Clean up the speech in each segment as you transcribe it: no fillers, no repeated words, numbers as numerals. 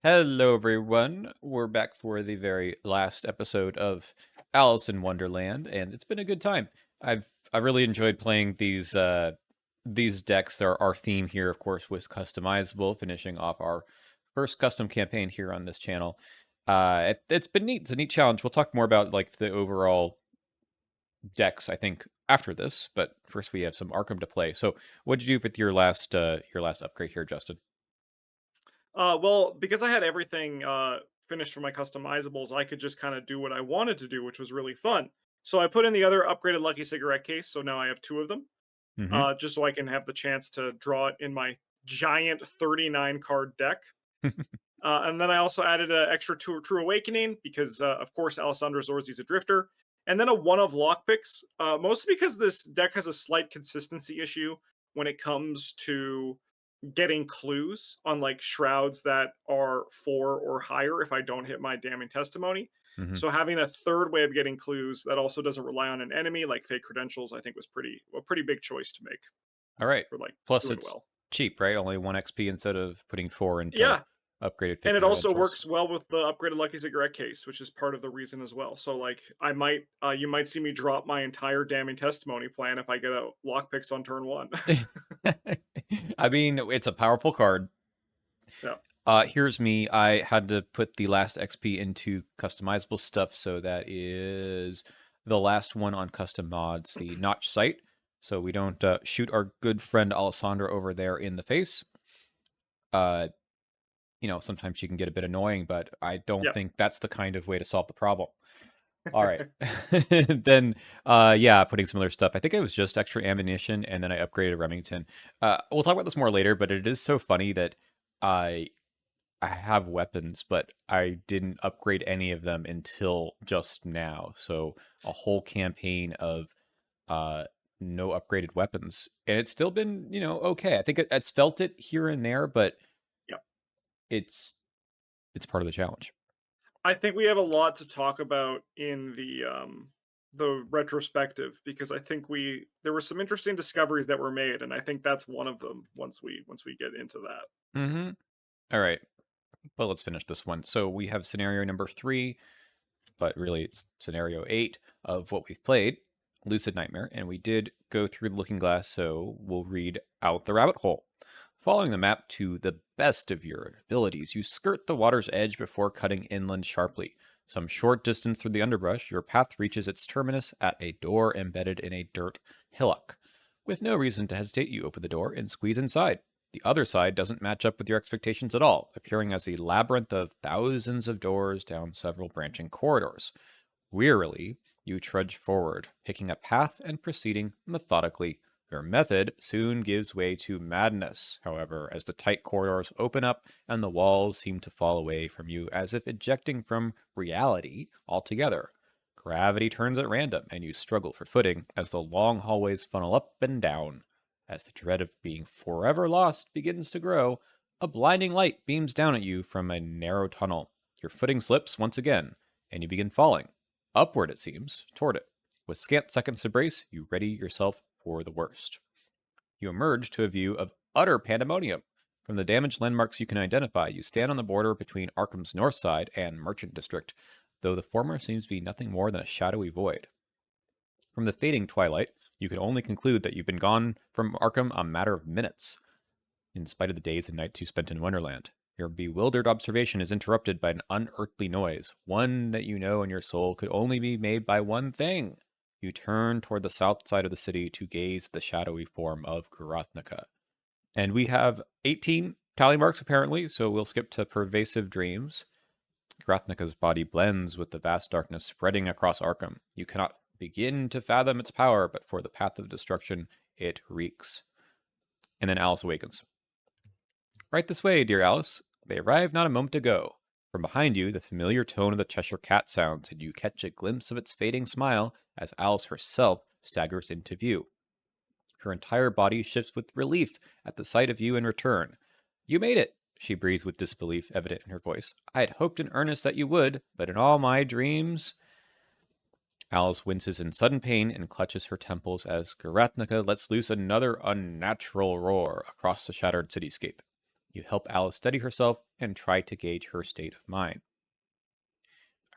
Hello, everyone. We're back for the very last episode of Alice in Wonderland, and it's been a good time. I really enjoyed playing these decks. Our theme here, of course, was customizable, finishing off our first custom campaign here on this channel. It's been neat. It's a neat challenge. We'll talk more about like the overall decks, I think, after this. But first, we have some Arkham to play. So, what did you do with your last upgrade here, Justin? Well, because I had everything finished for my customizables, I could just kind of do what I wanted to do, which was really fun. So I put in the other upgraded Lucky Cigarette case, so now I have two of them, Mm-hmm. just so I can have the chance to draw it in my giant 39 card deck. And then I also added an extra True Awakening because, of course, Alessandro Zorzi's a drifter. And then a one of lockpicks, mostly because this deck has a slight consistency issue when it comes to getting clues on like shrouds that are four or higher if I don't hit my damning testimony. Mm-hmm. So having a third way of getting clues that also doesn't rely on an enemy like fake credentials, I think was a pretty big choice to make All right. for like Plus, doing it's well. cheap, right? Only 1 XP instead of putting 4 into Yeah, upgraded and fake it also credentials. works well with the upgraded Lucky Cigarette case, which is part of the reason as well. So like I might you might see me drop my entire damning testimony plan if I get a lockpicks on turn one. I mean, it's a powerful card. Yeah. Here's me. I had to put the last XP into customizable stuff, so that is the last one on custom mods, the notch sight, so we don't shoot our good friend Alessandra over there in the face. Uh, sometimes she can get a bit annoying, but I don't Yeah. think that's the kind of way to solve the problem. All right. Then, yeah, putting some other stuff. I think it was just extra ammunition, and then I upgraded Remington. We'll talk about this more later, but it is so funny that I I have weapons, but I didn't upgrade any of them until just now. So a whole campaign of uh no upgraded weapons, and it's still been okay. I think it's felt it here and there, but Yeah. it's it's part of the challenge. I think we have a lot to talk about in the retrospective because I think we there were some interesting discoveries that were made, and I think that's one of them once we get into that. Mm-hmm. All right. Well, let's finish this one. So we have scenario number 3, but really it's scenario 8 of what we've played, Lucid Nightmare, and we did go through the looking glass, so we'll read out the rabbit hole. Following the map to the best of your abilities, you skirt the water's edge before cutting inland sharply. Some short distance through the underbrush, your path reaches its terminus at a door embedded in a dirt hillock. With no reason to hesitate, you open the door and squeeze inside. The other side doesn't match up with your expectations at all, appearing as a labyrinth of thousands of doors down several branching corridors. Wearily, you trudge forward, picking a path and proceeding methodically. Your method soon gives way to madness, however, as the tight corridors open up and the walls seem to fall away from you as if ejecting from reality altogether. Gravity turns at random, and you struggle for footing as the long hallways funnel up and down. As the dread of being forever lost begins to grow, a blinding light beams down at you from a narrow tunnel. Your footing slips once again, and you begin falling. Upward, it seems, toward it. With scant seconds to brace, you ready yourself for the worst. You emerge to a view of utter pandemonium. From the damaged landmarks you can identify, you stand on the border between Arkham's north side and Merchant District, though the former seems to be nothing more than a shadowy void. From the fading twilight, you can only conclude that you've been gone from Arkham a matter of minutes, in spite of the days and nights you spent in Wonderland. Your bewildered observation is interrupted by an unearthly noise, one that you know in your soul could only be made by one thing. You turn toward the south side of the city to gaze at the shadowy form of Gurathnica. And we have 18 tally marks apparently, so we'll skip to pervasive dreams. Gurathnica's body blends with the vast darkness spreading across Arkham. You cannot begin to fathom its power, but for the path of destruction it reeks. And then Alice awakens. Right this way, dear Alice. They arrived not a moment ago. From behind you, the familiar tone of the Cheshire Cat sounds, and you catch a glimpse of its fading smile as Alice herself staggers into view. Her entire body shifts with relief at the sight of you in return. You made it, she breathes with disbelief evident in her voice. I had hoped in earnest that you would, but in all my dreams. Alice winces in sudden pain and clutches her temples as Garathnica lets loose another unnatural roar across the shattered cityscape. You help Alice steady herself and try to gauge her state of mind.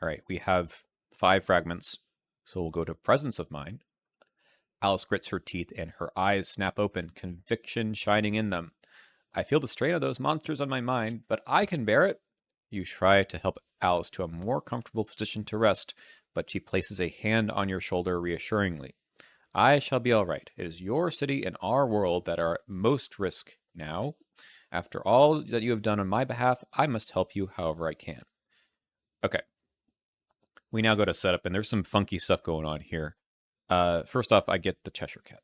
All right, we have 5 fragments, so we'll go to presence of mind. Alice grits her teeth and her eyes snap open, conviction shining in them. I feel the strain of those monsters on my mind, but I can bear it. You try to help Alice to a more comfortable position to rest, but she places a hand on your shoulder reassuringly. I shall be all right. It is your city and our world that are at most risk now. After all that you have done on my behalf, I must help you however I can. Okay. We now go to setup, and there's some funky stuff going on here. First off, I get the Cheshire Cat,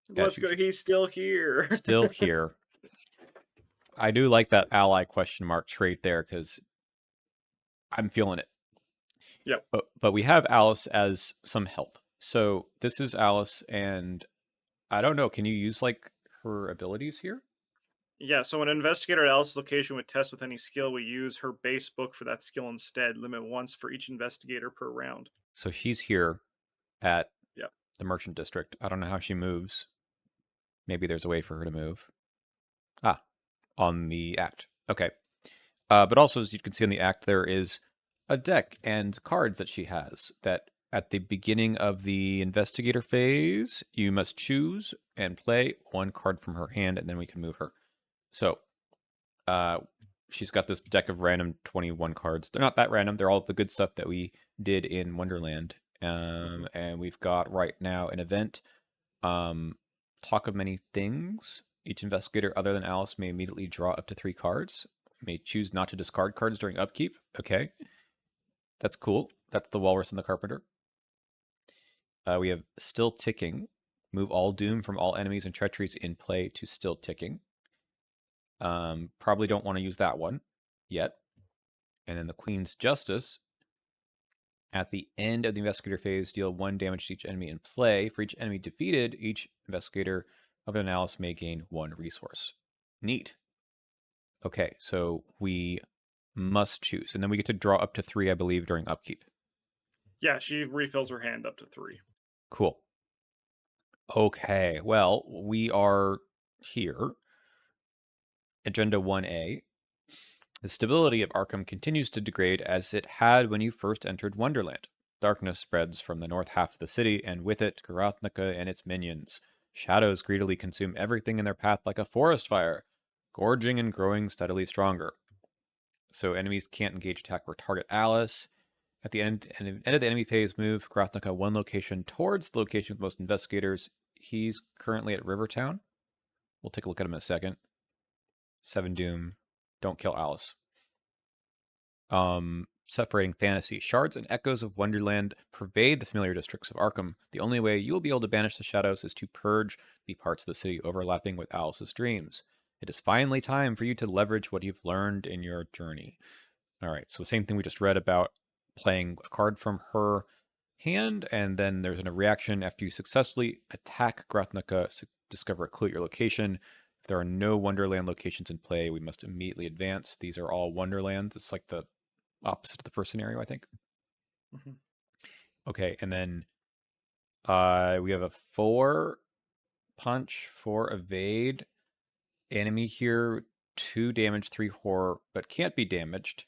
as Let's go. usual. He's still here. Still here. I do like that ally question mark trait there, because I'm feeling it. Yep. But we have Alice as some help. So this is Alice, and I don't know, can you use, like, her abilities here? Yeah, so an investigator at Alice's location would test with any skill we use her base book for that skill instead. Limit once for each investigator per round. So she's here at Yep. the Merchant District. I don't know how she moves. Maybe there's a way for her to move. Ah, on the act. Okay. But also, as you can see on the act, there is a deck and cards that she has that at the beginning of the investigator phase, you must choose and play one card from her hand, and then we can move her. So, she's got this deck of random 21 cards. They're not that random. They're all the good stuff that we did in Wonderland. Mhm. And we've got right now an event, talk of many things. Each investigator other than Alice may immediately draw up to 3 cards. May choose not to discard cards during upkeep. Okay. That's cool. That's the Walrus and the Carpenter. We have Still Ticking. Move all doom from all enemies and treacheries in play to Still Ticking. Probably don't want to use that one yet. And then the Queen's Justice. At the end of the investigator phase, deal 1 damage to each enemy in play. For each enemy defeated, each investigator of an Alice may gain 1 resource. Neat. Okay, so we must choose. And then we get to draw up to 3, I believe, during upkeep. Yeah, she refills her hand up to 3. Cool. Okay, well, we are here. Agenda 1A. The stability of Arkham continues to degrade as it had when you first entered Wonderland. Darkness spreads from the north half of the city, and with it, Karathnaka and its minions. Shadows greedily consume everything in their path like a forest fire, gorging and growing steadily stronger. So enemies can't engage, attack, or target Alice. At the end of the enemy phase, move Karathnaka 1 location towards the location with most investigators. He's currently at Rivertown. We'll take a look at him in a second. 7 Doom. Don't kill Alice. Separating fantasy. Shards and echoes of Wonderland pervade the familiar districts of Arkham. The only way you will be able to banish the shadows is to purge the parts of the city overlapping with Alice's dreams. It is finally time for you to leverage what you've learned in your journey. All right, so the same thing we just read about playing a card from her hand, and then there's a reaction after you successfully attack Grathnaka, discover a clue at your location. If there are no Wonderland locations in play, we must immediately advance. These are all Wonderlands. It's like the opposite of the first scenario, I think. Mhm. Okay, and then we have a 4 punch, 4 evade. Enemy here, 2 damage, 3 horror, but can't be damaged.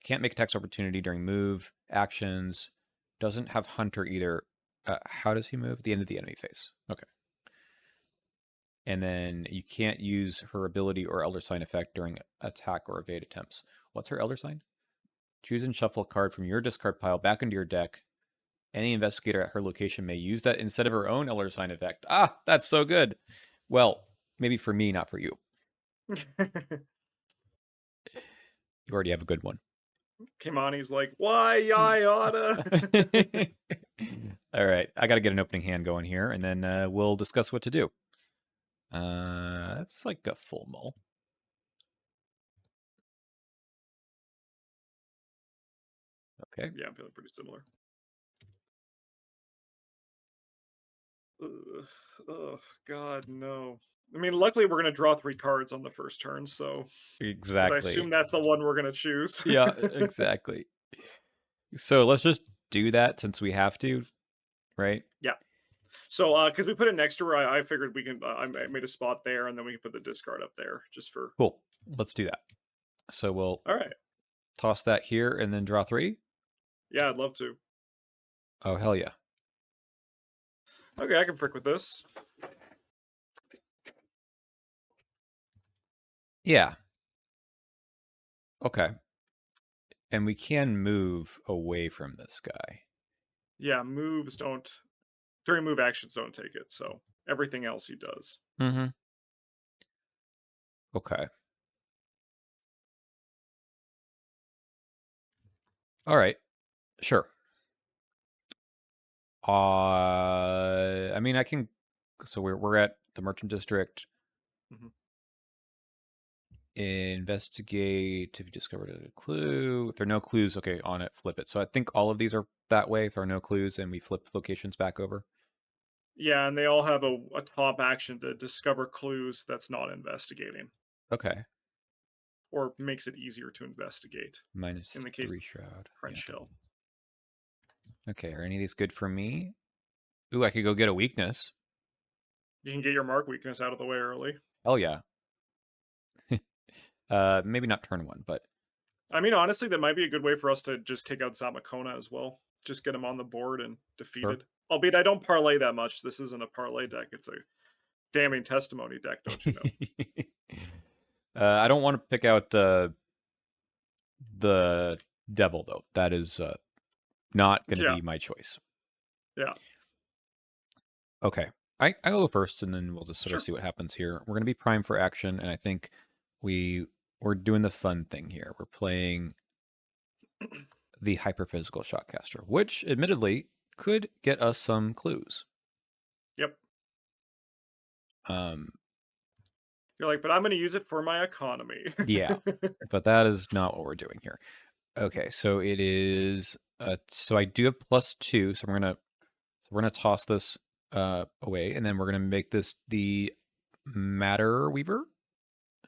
Can't make attacks opportunity during move, actions. Doesn't have Hunter either. How does he move? At the end of the enemy phase. Okay. And then you can't use her ability or Elder Sign effect during attack or evade attempts. What's her Elder Sign? Choose and shuffle a card from your discard pile back into your deck. Any investigator at her location may use that instead of her own Elder Sign effect. Ah, that's so good. Well, maybe for me, not for you. You already have a good one. Kimani's like, why I oughta? All right, I got to get an opening hand going here, and then we'll discuss what to do. That's like a full mull. Okay. Yeah, I'm feeling pretty similar. Ugh, ugh, God, no. I mean, luckily we're gonna draw 3 cards on the first turn, so because I Exactly. assume that's the one we're gonna choose. Yeah, exactly. So let's just do that since we have to, right? Yeah. So, because we put it next to her, I figured we can. I made a spot there, and then we can put the discard up there, just for Cool. Let's do that. So we'll All right. toss that here and then draw 3. Yeah, I'd love to. Oh, hell yeah. Okay, I can frick with this. Yeah. Okay. And we can move away from this guy. Yeah, moves don't during move actions don't take it. So everything else he does. Mm-hmm. Okay. All right. Sure. I mean, I can. So we're at the merchant district. Mhm. Investigate if you discovered a clue. If there are no clues, okay, on it, flip it. So I think all of these are that way. If there are no clues, and we flip locations back over. Yeah, and they all have a top action to discover clues that's not investigating, Okay. or makes it easier to investigate. In the case -3 of shroud. Yeah. French Hill, Okay. Are any of these good for me? Ooh, I could go get a weakness. you can get your mark weakness out of the way early. Oh yeah. Maybe not turn 1, but I mean, honestly, that might be a good way for us to just take out Zamakona as well. Just get him on the board and sure. defeated. Albeit I don't parlay that much. This isn't a parlay deck. It's a damning testimony deck, don't you know? I don't want to pick out the devil though. That is not going to Yeah, be my choice. yeah, Okay. I go first and then we'll just sort of sure. see what happens here. We're going to be primed for action and I think we're doing the fun thing here. We're playing the hyperphysical shotcaster, which admittedly could get us some clues. Yep. Um You're like, but I'm going to use it for my economy. yeah, but that is not what we're doing here. Okay, so it is so I do have +2, so we're gonna toss this away, and then we're gonna make this the Matter Weaver,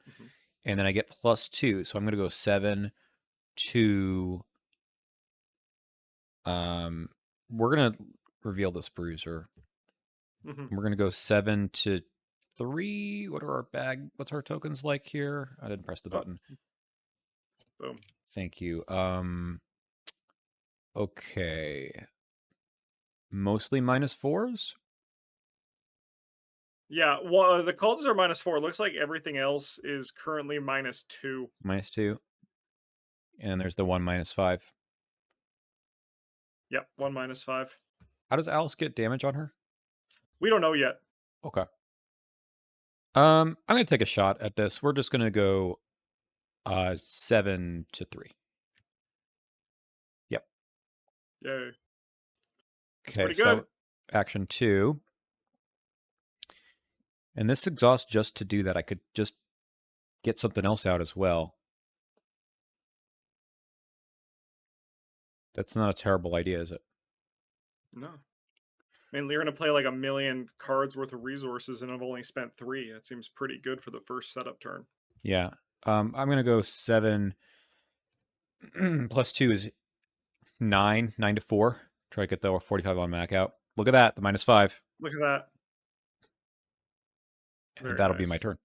Mhm. and then I get +2, so I'm gonna go 7 to um we're gonna reveal this bruiser. Mhm. We're gonna go 7 to 3. What are our what's our tokens like here? I didn't press the Oh, button. boom. Thank you. Okay. Mostly -4s? Yeah, well, the cultists are -4. Looks like everything else is currently -2. -2. And there's the one -5. Yep, 1 -5. How does Alice get damage on her? We don't know yet. Okay. I'm gonna take a shot at this. We're just gonna go 7 to 3. Yep. Yay. That's Okay, pretty so good. action 2. And this exhausts just to do that. I could just get something else out as well. That's not a terrible idea, is it? No. I mean, you're gonna play like a million cards worth of resources and I've only spent 3. That seems pretty good for the first setup turn. Yeah. I'm gonna go 7 +2 is 9, 9 to 4. Try to get the 45 on Mac out. Look at that, the -5. Look at that. And Very that'll be my nice. turn.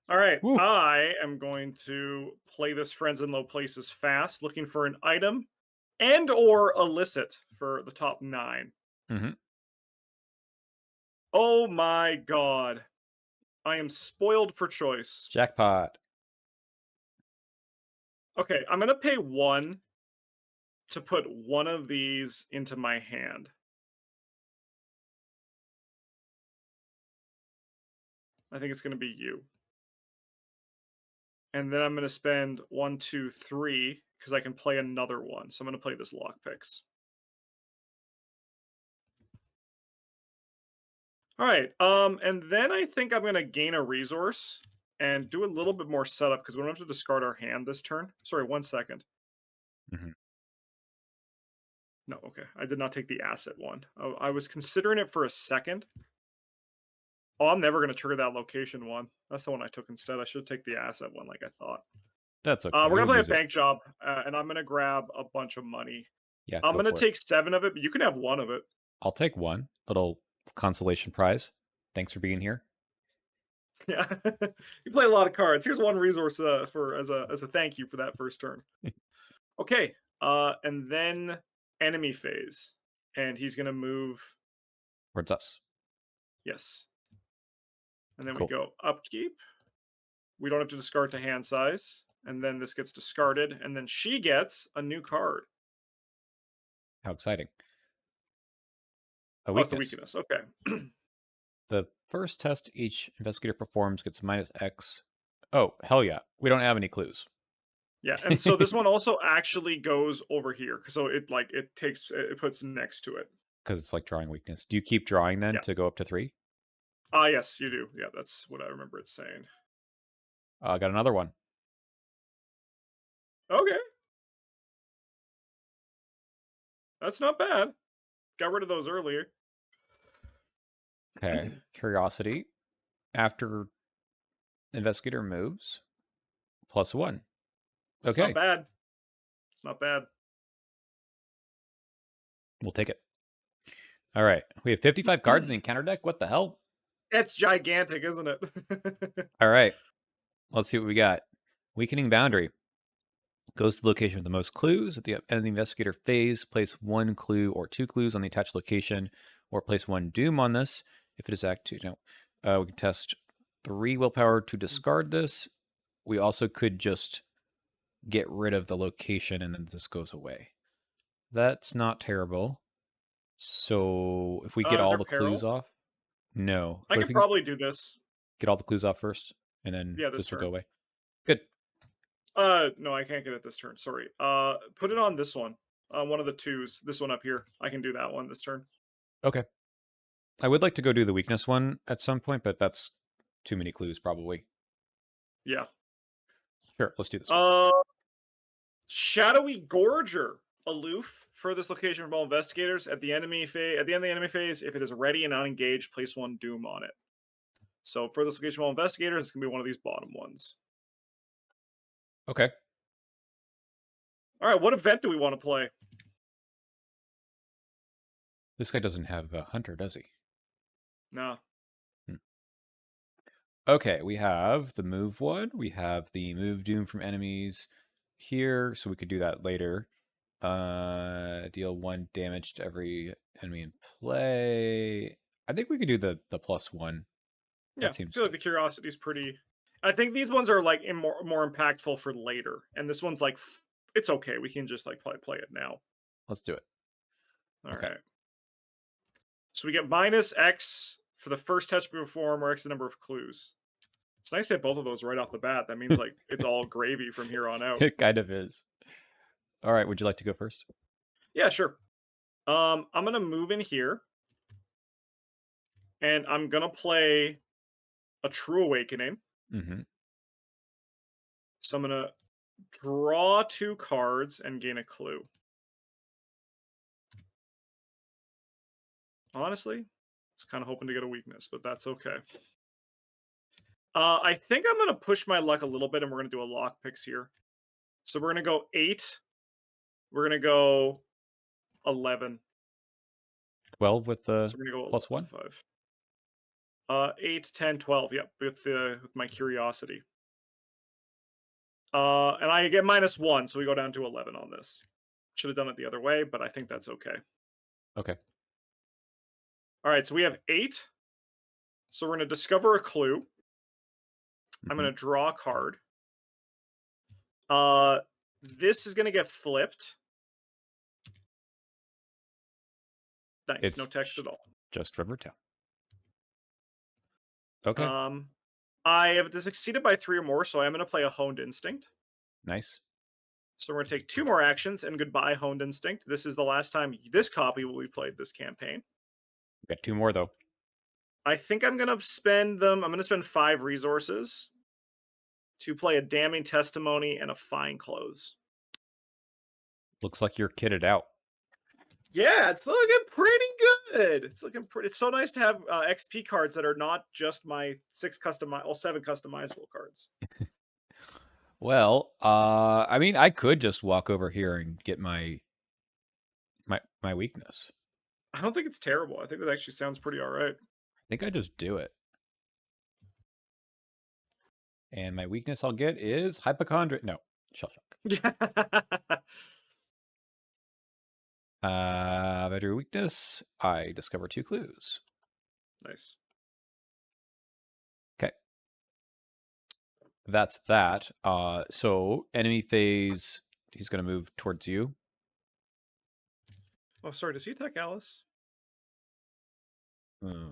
All right, Woo! I am going to play this Friends in Low Places fast, looking for an item and or illicit for the top 9. Mm-hmm. Oh my god. I am spoiled for choice. Jackpot. Okay, I'm gonna pay 1 to put one of these into my hand. I think it's gonna be you. And then I'm gonna spend 1, 2, 3 because I can play another one. So I'm gonna play this lockpicks. All right. And then I think I'm gonna gain a resource and do a little bit more setup because we don't have to discard our hand this turn. Sorry, 1 second. Mm-hmm. No, okay. I did not take the asset one. I was considering it for a second. Oh, I'm never gonna trigger that location one. That's the one I took instead. I should take the asset one like I thought. That's okay. We're gonna We'll play a use it. bank job, and I'm gonna grab a bunch of money. Yeah, I'm go gonna for it. take 7 of it, but you can have 1 of it. I'll take one little consolation prize. Thanks for being here. Yeah, you play a lot of cards. Here's one resource for as a thank you for that first turn. Okay, and then enemy phase, and he's gonna move. Towards us. Yes, and then we Cool. go upkeep. We don't have to discard to hand size, and then this gets discarded, and then she gets a new card. How exciting. A Oh, it's the weakness. weakness. Okay. The first test each investigator performs gets minus X. Oh, hell yeah. We don't have any clues. Yeah, and so this one also actually goes over here. So it puts next to it. Because it's like drawing weakness. Do you keep drawing then Yeah. to go up to 3? Ah, yes, you do. Yeah, that's what I remember it saying. I got another one. Okay, that's not bad. Got rid of those earlier. Okay. Curiosity. After investigator moves, +1. That's not Okay. bad. It's not bad. We'll take it. All right. We have 55 cards in the encounter deck. What the hell? It's gigantic, isn't it? All right. Let's see what we got. Weakening boundary. Goes to the location with the most clues. At the end of the investigator phase, place 1 clue or 2 clues on the attached location, or place 1 doom on this. If it is active, no. We can test 3 willpower to discard this. We also could just get rid of the location and then this goes away. That's not terrible. So if we get Is all there the clues peril? off, no. I But if could we can probably do this. get all the clues off first, and then Yeah, this this will go turn. away. Good. No, I can't get it this turn. Sorry. Put it on this one. One of the twos. This one up here. I can do that one this turn. Okay. I would like to go do the weakness one at some point, but that's too many clues probably. Yeah. Sure, let's do this one. Uh, Shadowy Gorger. Aloof. Furthest location from all investigators at the enemy phase. At the end of the enemy phase, if it is ready and unengaged, place 1 doom on it. So furthest location from all investigators, it's gonna be one of these bottom ones. Okay. All right. What event do we want to play? This guy doesn't have a hunter, does he? No. Hmm. Okay, we have the move one. We have the move doom from enemies here, so we could do that later. Deal 1 damage to every enemy in play. I think we could do the +1. Yeah, That I seems feel like good. the curiosity is pretty. I think these ones are like more impactful for later, and this one's like it's okay. We can just like play it now. Let's do it. All Okay. right. So we get minus X for the first touch we perform, or X the number of clues. It's nice to have both of those right off the bat. That means like it's all gravy from here on out. It kind of is. All right, would you like to go first? Yeah, sure. I'm gonna move in here, and I'm gonna play a True Awakening. Mm-hmm. So I'm gonna draw 2 cards and gain a clue. Honestly, was kind of hoping to get a weakness, but that's okay. I think I'm gonna push my luck a little bit, and we're gonna do a lock picks here. So we're gonna go 8. We're gonna go 11. 12 with the So we're gonna go +1? 5. 8, 10, 12. Yep, with my curiosity. And I get -1, so we go down to 11 on this. Should have done it the other way, but I think that's okay. Okay. All right, so we have 8. So we're gonna discover a clue. I'm Mm-hmm. gonna draw a card. Uh, this is gonna get flipped. Nice, no It's text at all. just Rivertown. Okay. Um, I have succeeded by 3 or more, so I am gonna play a Honed Instinct. Nice. So we're gonna take 2 more actions and goodbye Honed Instinct. This is the last time this copy will be played this campaign. We got 2 more though. I think I'm gonna spend them. I'm gonna spend 5 resources to play a Damning Testimony and a Fine Close. Looks like you're kitted out. Yeah, it's looking pretty good. It's looking pretty. It's so nice to have XP cards that are not just my 7 customizable cards. Well, I mean, I could just walk over here and get my weakness. I don't think it's terrible. I think that actually sounds pretty all right. I think I just do it. And my weakness I'll get is hypochondria. No, shell shock. Better weakness. I discover 2 clues. Nice. Okay. That's that. So enemy phase, he's going to move towards you. Oh, sorry. Does he attack Alice? Uh,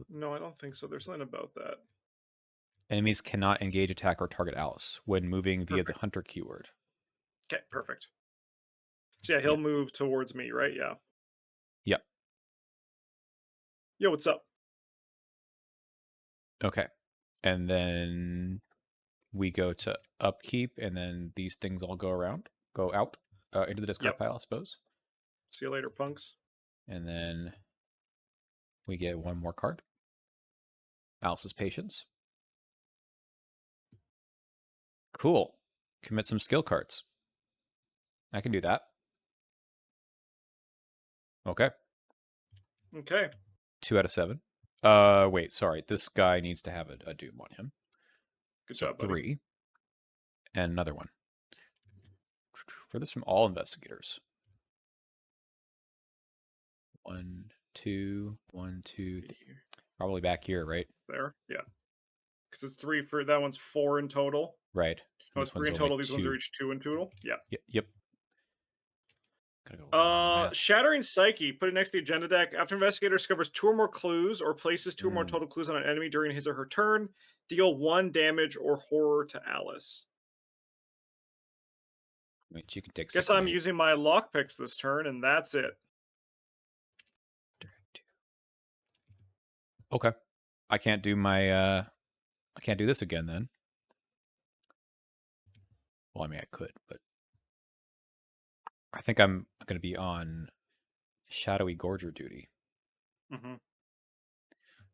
No, I don't think so. There's something about that. Enemies cannot engage, attack, or target Alice when moving via the Perfect. hunter keyword. Okay, perfect. So yeah, Yeah. he'll move towards me, right? Yeah. Yep. Yo, what's up? Okay. And then we go to upkeep, and then these things all go out into the discard Yep. pile, I suppose. See you later, punks. And then we get 1 more card. Alice's Patience. Cool. Commit some skill cards. I can do that. Okay. Okay. 2 out of 7. Wait, sorry. This guy needs to have a doom on him. Good So job, buddy. 3 and another one. For this from all investigators. 1, 2, 1, 2, 3. Probably back here, right? There. Yeah. Because it's 3 for that one's 4 in total. Right. Oh, And it's this 3 one's in only total. These ones are 2. each 2 in total. Yeah. Yep. Gotta go math. Shattering Psyche. Put it next to the agenda deck. After investigator discovers 2 or more clues or places 2 or more total clues on an enemy during his or her turn, deal 1 damage or horror to Alice. I mean, you can take Guess 6 and I'm 8. using my lockpicks this turn, and that's it. Okay. I can't do my I can't do this again then. Well, I mean I could, but I think I'm gonna be on Shadowy Gorger duty. Mm-hmm.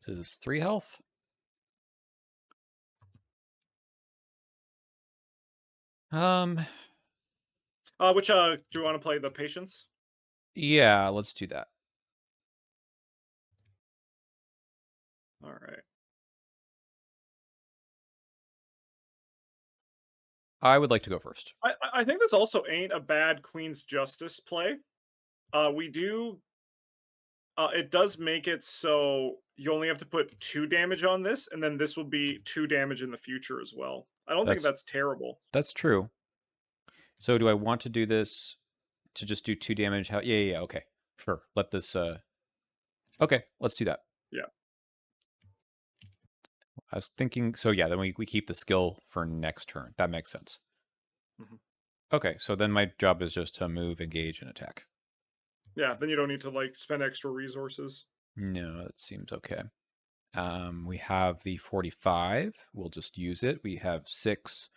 So this is 3 health. Um Which do you want to play the patience? yeah, let's do that. All right. I would like to go first. I think this also ain't a bad Queen's Justice play. We do. It does make it so you only have to put 2 damage on this, and then this will be 2 damage in the future as well. I don't think That's that's terrible. that's true. So do I want to do this to just do 2 damage? How yeah, okay. Sure. Let this okay, let's do that. Yeah. I was thinking so yeah, then we keep the skill for next turn. That makes sense. Mhm. Okay, so then my job is just to move, engage, and attack. Yeah. Then you don't need to like spend extra resources. No, that seems okay. We have the 45. We'll just use it. We have 6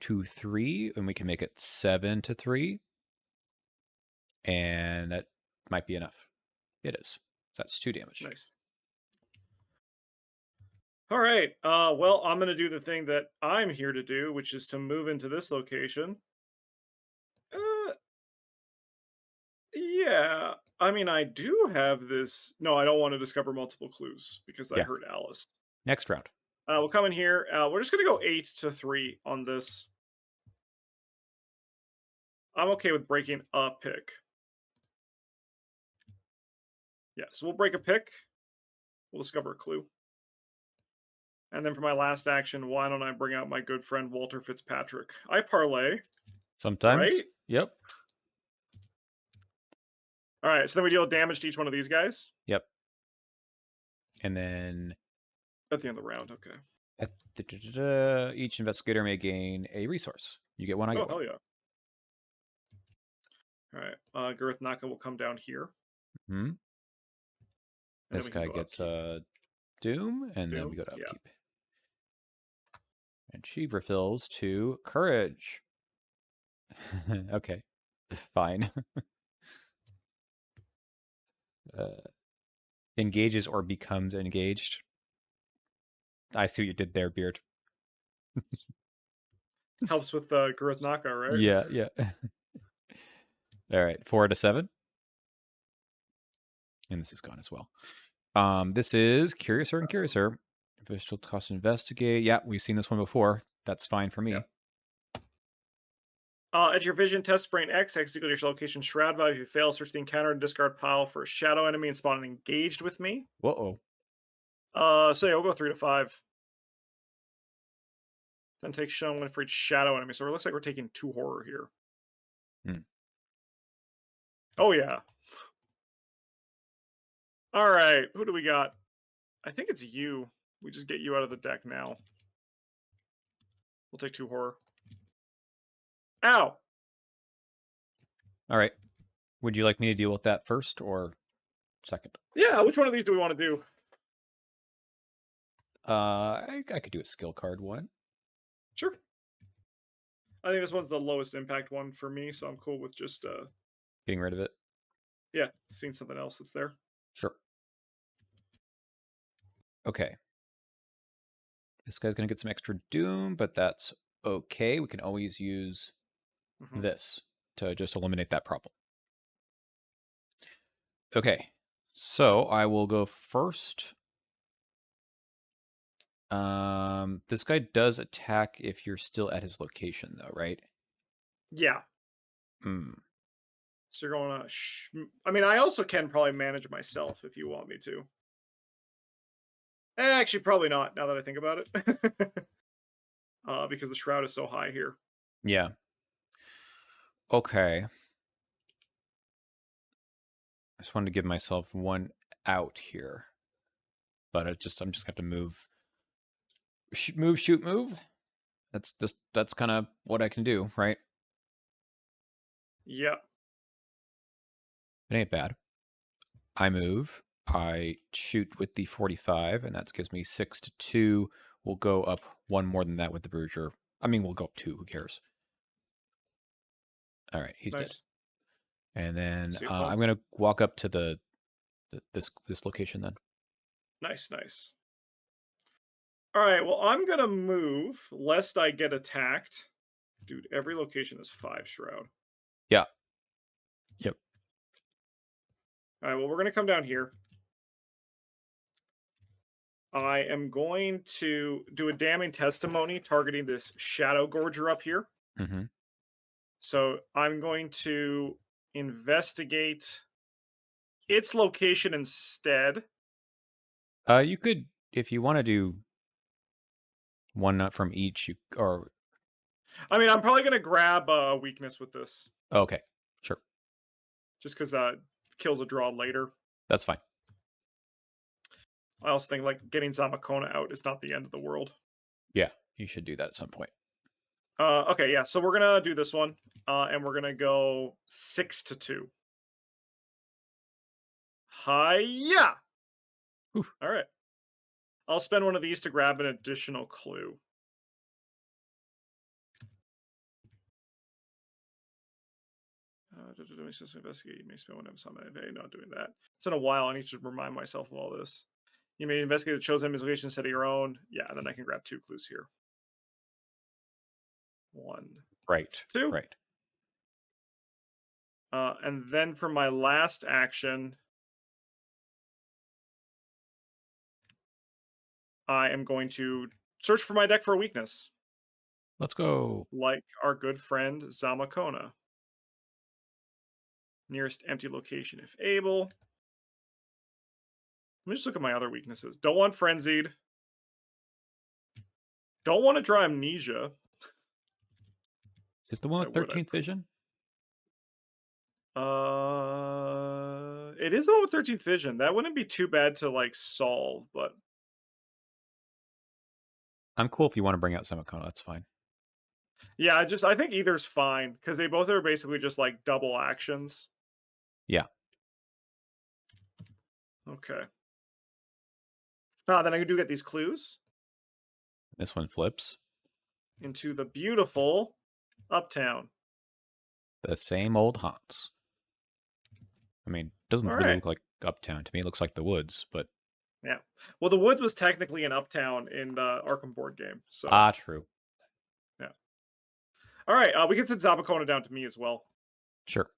to 3, and we can make it 7 to 3. And that might be enough. It is. So that's 2 damage. Nice. All right. Well, I'm gonna do the thing that I'm here to do, which is to move into this location. Uh, yeah. I mean, I do have this. No, I don't want to discover multiple clues because I Yeah. hurt Alice. Next round. We'll come in here. We're just gonna go 8 to 3 on this. I'm okay with breaking a pick. Yeah, so we'll break a pick. We'll discover a clue. And then for my last action, why don't I bring out my good friend Walter Fitzpatrick? I parlay, Sometimes. right? Yep. All right, so then we deal damage to each one of these guys Yep. And then at the end of the round. Okay. each investigator may gain a resource. You get one, I Oh, get one. hell yeah. All right. Gareth Naka will come down here. Hmm. And then This we can guy go gets upkeep. Doom, and then we Doom. go to Yeah. upkeep. And she refills to Courage. Okay. Fine. Engages or becomes engaged. I see what you did there, Beard. Helps with Gareth Naka, right? Yeah. All right, 4 to 7. And this is gone as well. This is Curiouser and Curiouser. Official cost to investigate. Yeah, we've seen this one before. That's fine for Yeah. me. At your vision test brain X, execute your location shroud value. If you fail, search the encounter and discard pile for a shadow enemy and spawn engaged with me. Whoa. So yeah, we'll go 3 to 5. Then take shown for each shadow enemy. So it looks like we're taking 2 horror here. Hmm. Oh yeah. All right, who do we got? I think it's you. We just get you out of the deck now. We'll take 2 horror. Ow. All right. Would you like me to deal with that first or second? Yeah, which one of these do we want to do? I could do a skill card one. Sure. I think this one's the lowest impact one for me, so I'm cool with just Getting rid of it. yeah, seeing something else that's there. Sure. Okay. This guy's gonna get some extra doom, but that's okay. We can always use Hmm. this to just eliminate that problem. Okay. So I will go first. This guy does attack if you're still at his location, though, right? Yeah. Hmm. So you're going to. I mean, I also can probably manage myself if you want me to. Actually, probably not. Now that I think about it, because the shroud is so high here. Yeah. Okay. I just wanted to give myself one out here, but I'm just gonna have to move, move, shoot, move. That's kind of what I can do, right? Yeah. It ain't bad. I move. I shoot with the 45, and that gives me 6 to 2. We'll go up one more than that with the Bruiser. I mean, we'll go up 2. Who cares? All right, he's dead. Nice. And then See you, I'm folks. gonna walk up to this location then. Nice, nice. All right. Well, I'm gonna move lest I get attacked. Dude, every location is 5 shroud. Yeah. Yep. All right. Well, we're gonna come down here. I am going to do a damning testimony targeting this shadow gorger up here. Mm-hmm. So I'm going to investigate its location instead. You could, if you want to do one from each, you or I mean, I'm probably going to grab a weakness with this, okay, sure, just because kills a draw later. that's fine. I also think like getting Zamakona out is not the end of the world. Yeah, you should do that at some point. Okay, yeah. So we're gonna do this one, and we're gonna go 6 to 2. Hiya! Whew. All right. I'll spend one of these to grab an additional clue. Investigate. You may spend one episode on a day. Not doing that. It's been a while. I need to remind myself of all this. You may investigate the chosen location instead of your own. Yeah, and then I can grab 2 clues here. 1, Right, 2. right. And then for my last action, I am going to search for my deck for a weakness, Let's go. like our good friend Zamakona. Nearest empty location if able. Let me just look at my other weaknesses. Don't want frenzied. Don't want to draw amnesia. Is this the one Why with would I? 13th vision? It is the one with 13th vision. That wouldn't be too bad to like solve, but I'm cool if you want to bring out Semakona, that's fine. yeah, I think either's fine because they both are basically just like double actions. Yeah. Okay. Ah, then I do get these clues This one flips. into the beautiful Uptown. The same old haunts. I mean, doesn't All really right. look like Uptown to me. It looks like the woods, but Yeah. Well, the Woods was technically an Uptown in the Arkham board game, so true. yeah. All right, we can send Zamakona down to me as well. Sure.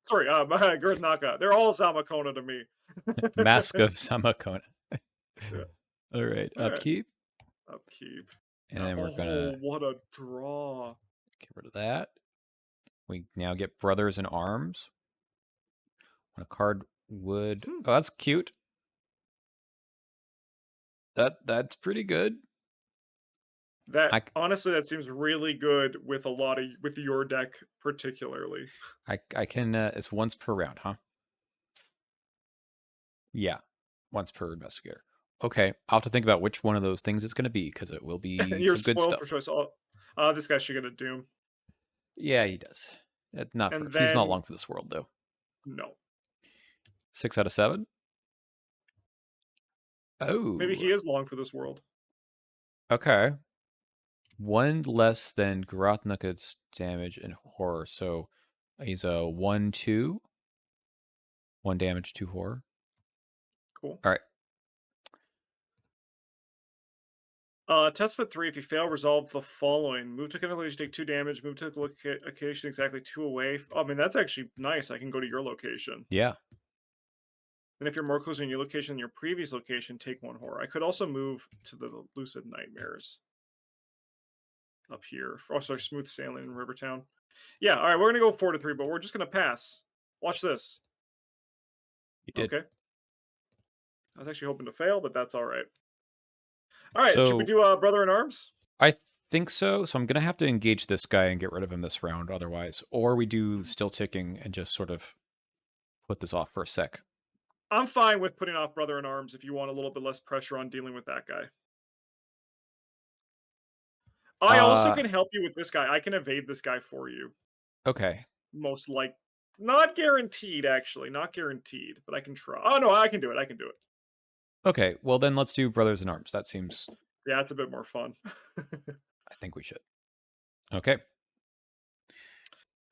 Sorry, Gurdnaka. They're all Zamakona to me. Mask of Samakona. Yeah. All right, All right. upkeep. Upkeep. And then we're Oh, gonna what a draw. get rid of that. We now get brothers in arms. When a card would. Hmm. Oh, that's cute. That's pretty good. That I honestly, that seems really good with a lot of with your deck particularly. I can. It's once per round, huh? Yeah, once per investigator. Okay, I'll have to think about which one of those things it's going to be because it will be You're some good spoiled for stuff. choice. Oh, this guy should get a Doom. Yeah, he does. Not for And he's not then long for this world though. no. 6 out of 7. Maybe Oh, he is long for this world. okay. One less than Garothnuk's damage and horror. So he's a 1/2. 1 damage, 2 horror. Cool. All right. Test fit 3. If you fail, resolve the following. Move to a location, take 2 damage. Move to a location exactly 2 away. Oh, I mean, that's actually nice. I can go to your location. Yeah, And if you're more close in your location than your previous location, take 1 horror. I could also move to the Lucid Nightmares up here. Oh, sorry, Smooth Sailing in Rivertown. Yeah, all right, we're going to go 4 to 3, but we're just going to pass. Watch this. you did. Okay. I was actually hoping to fail, but that's all right. All right, should we So do Brother in Arms? I think so. So I'm gonna have to engage this guy and get rid of him this round, otherwise, or we do Mhm. still ticking and just sort of put this off for a sec. I'm fine with putting off Brother in Arms if you want a little bit less pressure on dealing with that guy. I also Uh, can help you with this guy. I can evade this guy for you. okay, Most like not guaranteed, actually. Not guaranteed, but I can try. Oh no, I can do it. I can do it. okay. Well, then let's do Brothers in Arms. That seems. Yeah, it's a bit more fun. I think we should. Okay.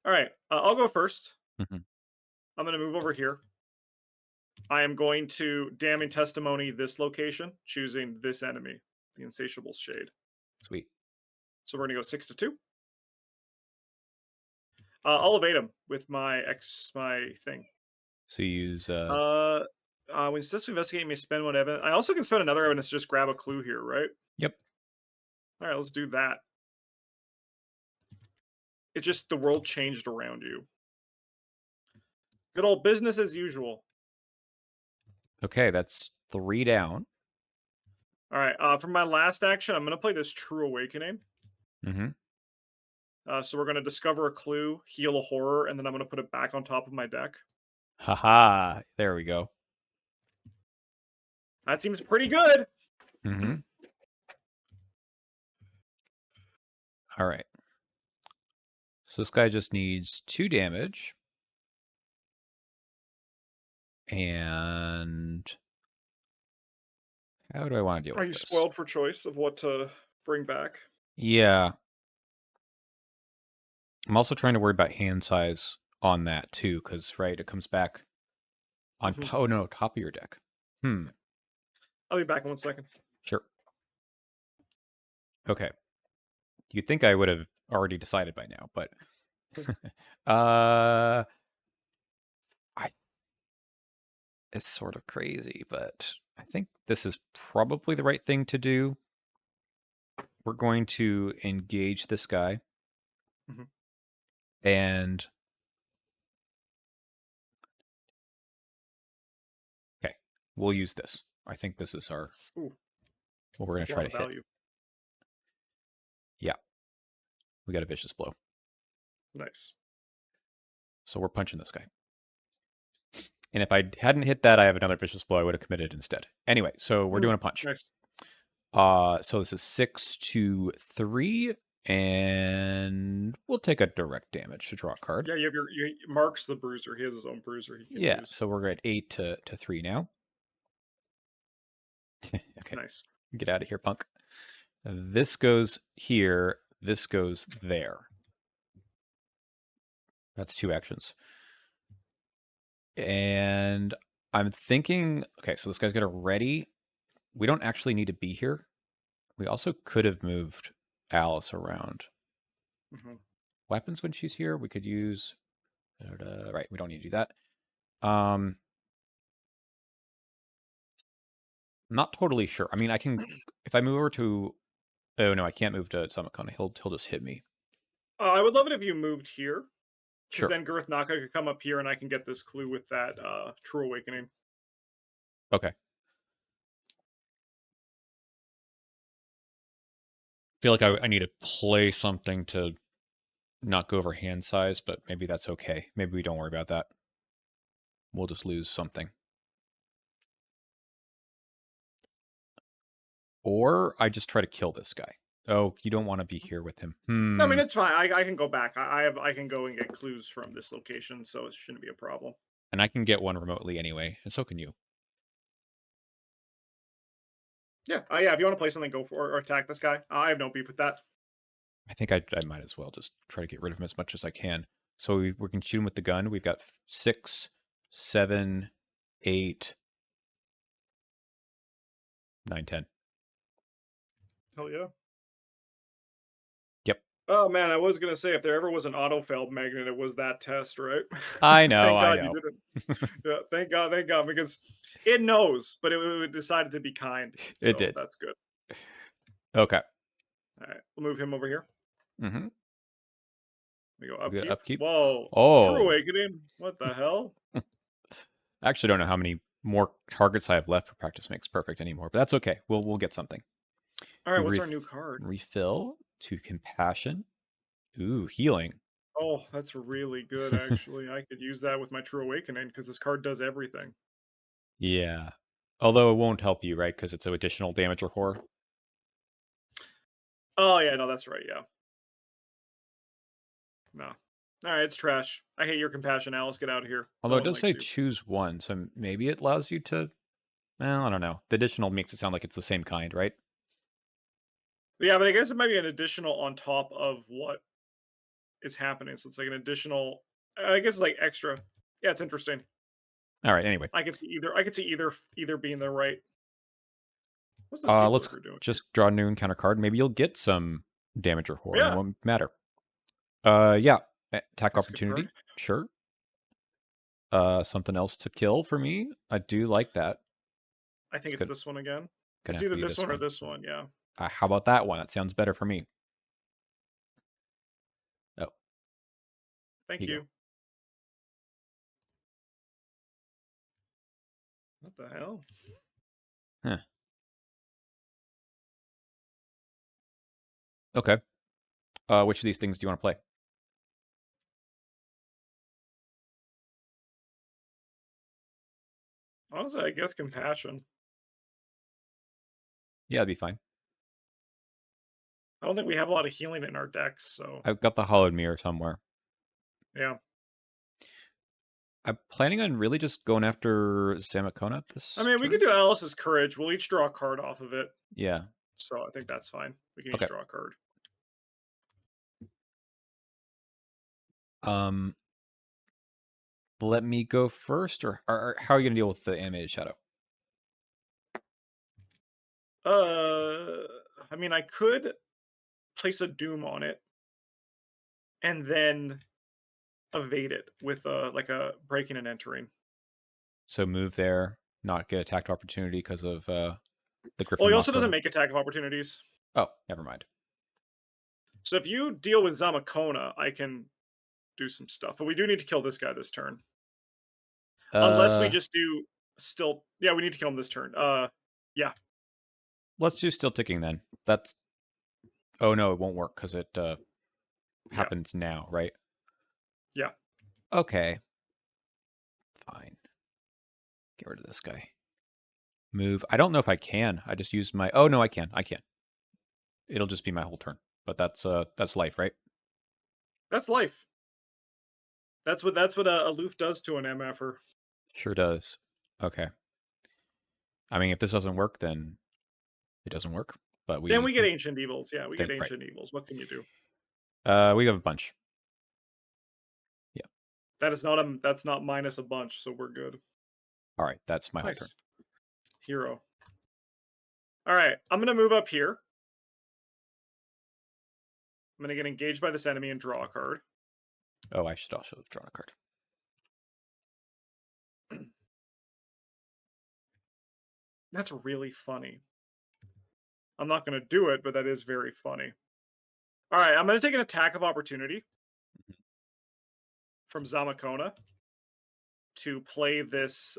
All right, I'll go first. Hmm. I'm going to move over here. I am going to damning testimony this location, choosing this enemy, the Insatiable Shade. Sweet. So we're going to go 6 to 2. I'll evade him with my thing. So you use. When it says to investigate, you may spend one evidence. I also can spend another evidence to just grab a clue here, right? Yep. All right, let's do that. It just the world changed around you. Good old business as usual. Okay, that's 3 down. All right, for my last action, I'm going to play this True Awakening. Mm-hmm. So we're going to discover a clue, heal a horror, and then I'm going to put it back on top of my deck. Haha. There we go. That seems pretty good. Mm-hmm. All right. So this guy just needs 2 damage. And how do I want to deal Are with you this? spoiled for choice of what to bring back? Yeah. I'm also trying to worry about hand size on that too, because right, it comes back on Mhm. oh no, top of your deck. I'll be back in 1 second. Sure. Okay. You'd think I would have already decided by now, but uh I it's sort of crazy, but I think this is probably the right thing to do. We're going to engage this guy Mhm. and okay, we'll use this. I think this is our Ooh, what we're gonna that's a try lot to of hit. value. Yeah, we got a vicious blow. Nice. So we're punching this guy. And if I hadn't hit that, I have another vicious blow I would have committed instead. Anyway, so we're doing a punch. Nice. So this is 6 to 3, and we'll take a direct damage to draw a card. Yeah, you have your Mark's the bruiser. He has his own bruiser he can Yeah, use. so we're at 8 to 3 now. Okay, Nice. get out of here, punk. This goes here, this goes there. That's 2 actions. And I'm thinking, okay, so this guy's got a ready. We don't actually need to be here. We also could have moved Alice around. Mhm. Weapons when she's here, we could use. Right, we don't need to do that. I'm not totally sure. I mean, I can if I move over to Oh no, I can't move to Samakana. He'll just hit me. I would love it if you moved here, because Sure. then Girth Naka could come up here and I can get this clue with that True Awakening. Okay. Feel like I need to play something to not go over hand size, but maybe that's okay. Maybe we don't worry about that. We'll just lose something. Or I just try to kill this guy. Oh, you don't want to be here with him. No, I mean it's fine. I can go back. I can go and get clues from this location, so it shouldn't be a problem. And I can get one remotely anyway, and so can you. Yeah, yeah. If you want to play something, go for it or attack this guy. I have no beef with that. I think I might as well just try to get rid of him as much as I can. So we can shoot him with the gun. We've got 6, 7, 8, 9, 10. Hell yeah. Yep. Oh man, I was gonna say if there ever was an auto failed magnet, it was that test, right? I know, Thank I God you know. didn't. Yeah, thank God, because it knows, but it decided to be kind, It so did. that's good. Okay. All right, we'll move him over here. Mm-hmm. We go Good upkeep. upkeep. Whoa, True Oh. Awakening. What the hell? I actually don't know how many more targets I have left for practice makes perfect anymore, but that's okay. We'll get something. All right, We what's our new card? refill to compassion. Ooh, healing. Oh, that's really good, actually. I could use that with my True Awakening because this card does everything. Yeah. Although it won't help you, right? Because it's an additional damage or horror. Oh yeah, no, that's right. Yeah, no. All right, it's trash. I hate your compassion, Alice. Get out of here. No Although it one does likes say you. choose one, so maybe it allows you to. Well, I don't know. The additional makes it sound like it's the same kind, right? Yeah, but I guess it might be an additional on top of what is happening. So it's like an additional. I guess like extra. Yeah, it's interesting. All right. Anyway, I could see either. I could see either being the right. What's the steel let's worker doing here? just draw a new encounter card. Maybe you'll get some damage or horror, and it Yeah, won't matter. Yeah. Attack that's a good card. opportunity. Sure. Something else to kill for me. I do like that. I It's think it's this one again. gonna It's have to either be this this one or one. this one. Yeah. How about that one? That sounds better for me. Oh, Thank here you go. you. What the hell? Huh. Okay. Which of these things do you want to play? Honestly, I guess compassion. Yeah, that'd be fine. I don't think we have a lot of healing in our decks, so I've got the hollowed mirror somewhere. yeah. I'm planning on really just going after Samakona I this mean, we could turn. do Alice's Courage. We'll each draw a card off of it, Yeah. so I think that's fine. We can each Okay. draw a card. Um, let me go first, or how are you gonna deal with the animated shadow? Uh, I mean, I could place a Doom on it and then evade it with like a breaking and entering. So move there, not get attacked opportunity because of the Well, Griffin he also Moth doesn't Rover. make attack of opportunities. Oh, never mind. So if you deal with Zamakona, I can do some stuff. But we do need to kill this guy this turn. Unless we Uh, just do still. Yeah, we need to kill him this turn. Yeah, let's do still ticking then. That's. Oh no, it won't work because it yeah, happens now, right? yeah. Okay. Fine. Get rid of this guy. Move. I don't know if I can. I just used my. Oh no, I can. I can. It'll just be my whole turn. But that's life, right? That's life. That's what a aloof does to an MFer. Sure does. Okay. I mean, if this doesn't work, then it doesn't work. But Then we we get ancient evils. Yeah, we get think right. ancient evils. What can you do? We have a bunch. Yeah. That's not minus a bunch, so we're good. All right. That's my whole turn. Nice. Hero. All right, I'm gonna move up here. I'm gonna get engaged by this enemy and draw a card. Oh, I should also have drawn a card. That's really funny. I'm not going to do it, but that is very funny. All right, I'm going to take an attack of opportunity from Zamakona to play this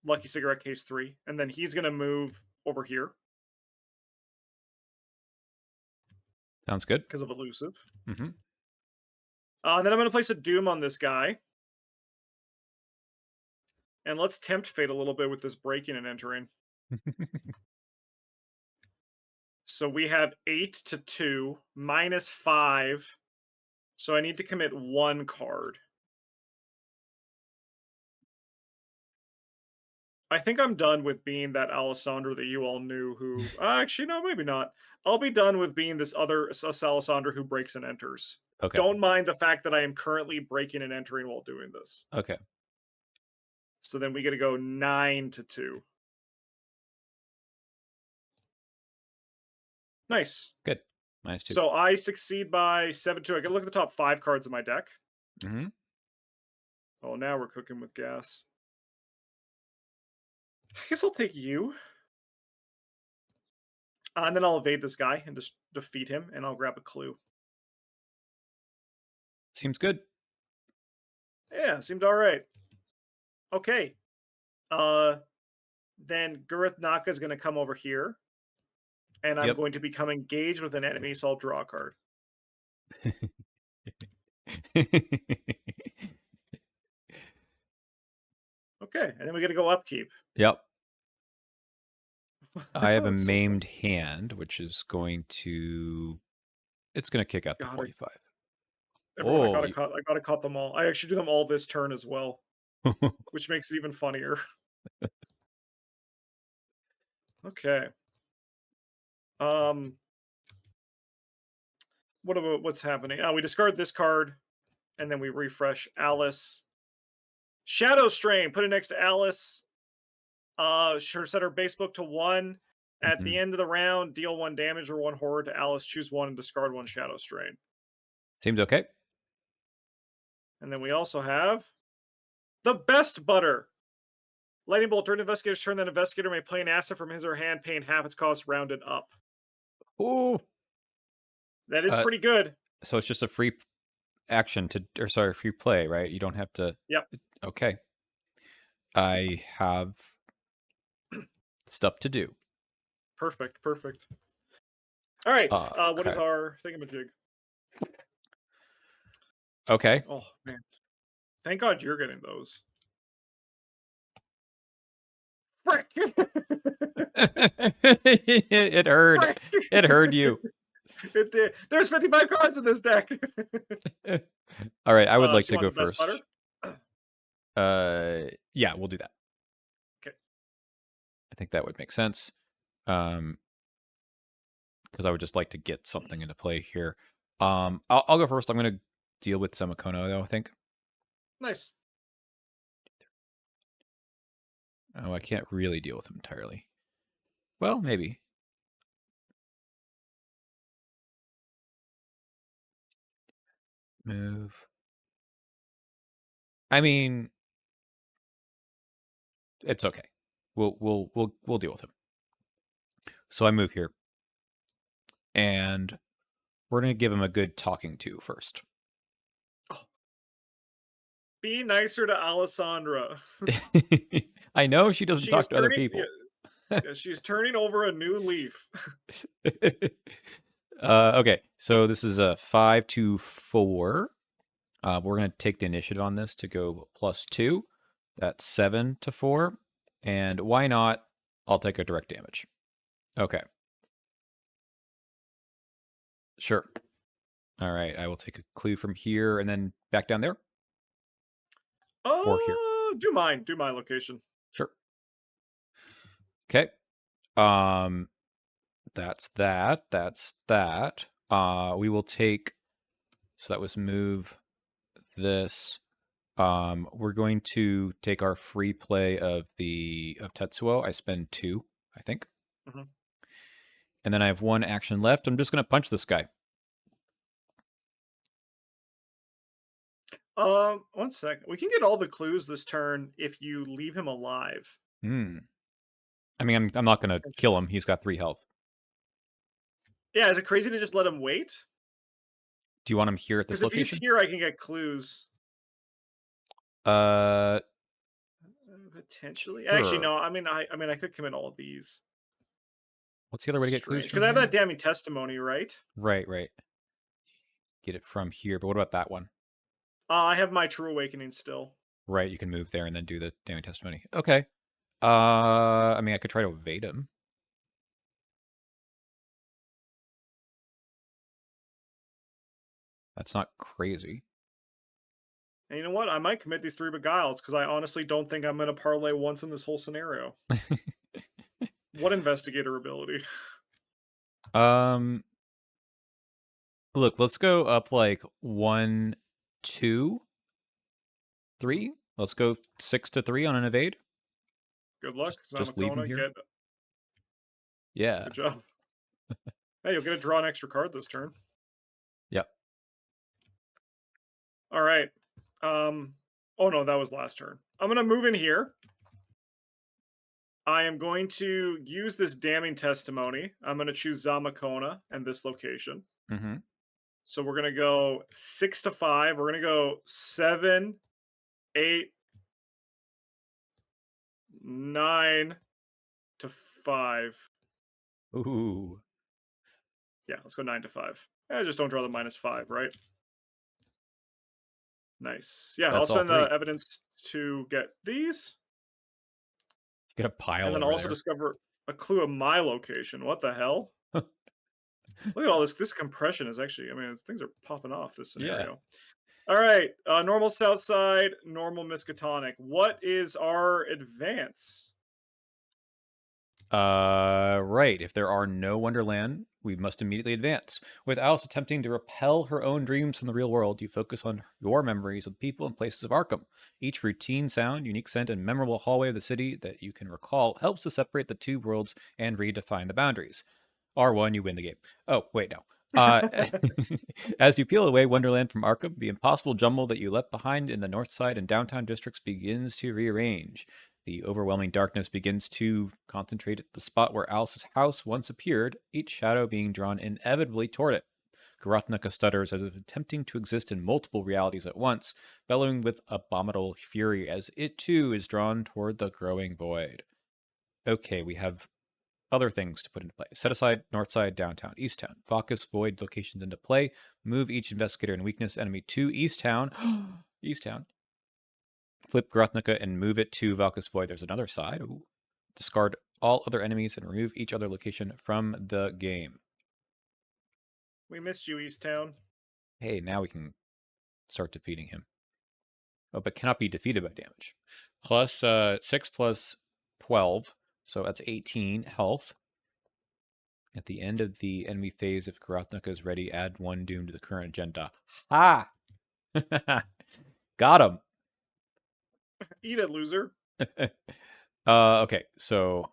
Lucky Cigarette Case 3, and then he's going to move over here Sounds good. because of elusive. Hmm. And then I'm going to place a Doom on this guy, and let's tempt fate a little bit with this breaking and entering. So we have 8 to 2, -5. So I need to commit 1 card. I think I'm done with being that Alessandro that you all knew who actually, no, maybe not. I'll be done with being this other Alessandro who breaks and enters. Okay. Don't mind the fact that I am currently breaking and entering while doing this. Okay. So then we get to go 9 to 2. Nice. Good. -2. So I succeed by 7 to 2. I can look at the top 5 cards of my deck. Hmm. Oh, now we're cooking with gas. I guess I'll take you. And then I'll evade this guy and just defeat him, and I'll grab a clue. Seems good. Yeah, seemed all right. Okay. Uh, then Gurith Naka is going to come over here, and I'm Yep. going to become engaged with an enemy, so I'll draw a card. Okay, and then we got to go upkeep. Yep. I have a That's so funny. maimed hand, which is going to. It's going to kick out the Got it. 45. Everyone, I Oh. gotta cut. I gotta cut them all. I actually do them all this turn as well, which makes it even funnier. Okay. Um, what's happening? We discard this card, and then we refresh Alice. Shadow Strain. Put it next to Alice. Sure, set her base book to 1. At Mhm. the end of the round, deal 1 damage or 1 horror to Alice. Choose 1 and discard 1 Shadow Strain. Seems okay. And then we also have the Best Butter. Lightning Bolt during investigator's turn. That investigator may play an asset from his or her hand, paying half its cost, rounded up. Ooh. That is Uh, pretty good. so it's just a free action to, or sorry, free play, right? You don't have to. Yep. Okay. I have stuff to do. Perfect. Perfect. All right. What is Okay. our thingamajig? Okay. Oh, man. Thank God you're getting those. Frick! It heard. Frick! It heard you. It did. There's 55 cards in this deck. All right, I would like So you to want go the Best first. Butter? Yeah, we'll do that. Okay. I think that would make sense. Because I would just like to get something into play here. I'll go first. I'm going to deal with Samakono, though, I think. Nice. Oh, I can't really deal with him entirely. Well, maybe. Move. I mean, it's okay. We'll deal with him. So I move here, and we're going to give him a good talking to first. Oh, be nicer to Alessandra. I know she doesn't She is talk to other turning. people. Yeah, she's turning over a new leaf. Okay, so this is a 5 to 4. We're going to take the initiative on this to go +2. That's 7 to 4. And why not? I'll take a direct damage. Okay. Sure. All right. I will take a clue from here and then back down there or here. Do mine. Do my location. Sure. Okay. Um, that's that. That's that. We will take. So that was move this. We're going to take our free play of Tetsuo. I spend 2, I think. Mhm. And then I have 1 action left. I'm just going to punch this guy. 1 second. We can get all the clues this turn if you leave him alive. Hmm. I mean, I'm not gonna kill him. He's got 3 health. Yeah, is it crazy to just let him wait? Do you want him here at Because this if he's location? here, I can get clues. Uh, Potentially. Actually, sure. no. I mean, I could commit all of these. What's the other That's way to get clues strange from because I have that here? damning testimony, right? Right, right. Get it from here, but what about that one? I have my true awakening still. Right, you can move there and then do the damning testimony. Okay. I mean, I could try to evade him. That's not crazy. And you know what? I might commit these 3 beguiles because I honestly don't think I'm going to parlay once in this whole scenario. What investigator ability? Um, look, let's go up like 1, 2, 3. Let's go 6 to 3 on an evade. Good luck, Just leave him Zamakona. here. Get Yeah. good job. Hey, you'll get to draw an extra card this turn. Yep. All right. Oh no, that was last turn. I'm gonna move in here. I am going to use this damning testimony. I'm gonna choose Zamakona and this location. Mm-hmm. So we're gonna go 6 to 5. We're gonna go 7, 8, 9 to 5. Ooh, Yeah, let's go 9 to 5. I just don't draw the -5, right? Nice. Yeah, I'll that's all spend the 3. evidence to get these, You got a pile and then over also there. discover a clue of my location. What the hell? Look at all this. This compression is actually. I mean, things are popping off this Yeah. scenario. All right, normal south side, normal Miskatonic. What is our advance? Right. If there are no Wonderland, we must immediately advance. With Alice attempting to repel her own dreams from the real world, you focus on your memories of people and places of Arkham. Each routine sound, unique scent, and memorable hallway of the city that you can recall helps to separate the two worlds and redefine the boundaries. R1, you win the game. Oh, wait, no. Uh, as you peel away Wonderland from Arkham, the impossible jumble that you left behind in the north side and downtown districts begins to rearrange. The overwhelming darkness begins to concentrate at the spot where Alice's house once appeared, each shadow being drawn inevitably toward it. Garotnica stutters as if attempting to exist in multiple realities at once, bellowing with abominable fury as it too is drawn toward the growing void. Okay, we have other things to put into play. Set aside north side, downtown, east town. Focus void locations into play. Move each investigator and weakness enemy to east town. East town. Flip Grotnica and move it to Valkus Void. There's another side. Ooh. Discard all other enemies and remove each other location from the game. We missed you, Easttown. Hey, now we can start defeating him. Oh, but cannot be defeated by damage. Plus 6 plus 12. So that's 18 health. At the end of the enemy phase, if Karathnaka is ready, add 1 doom to the current agenda. Ha! Got him! Eat it, loser. Okay, so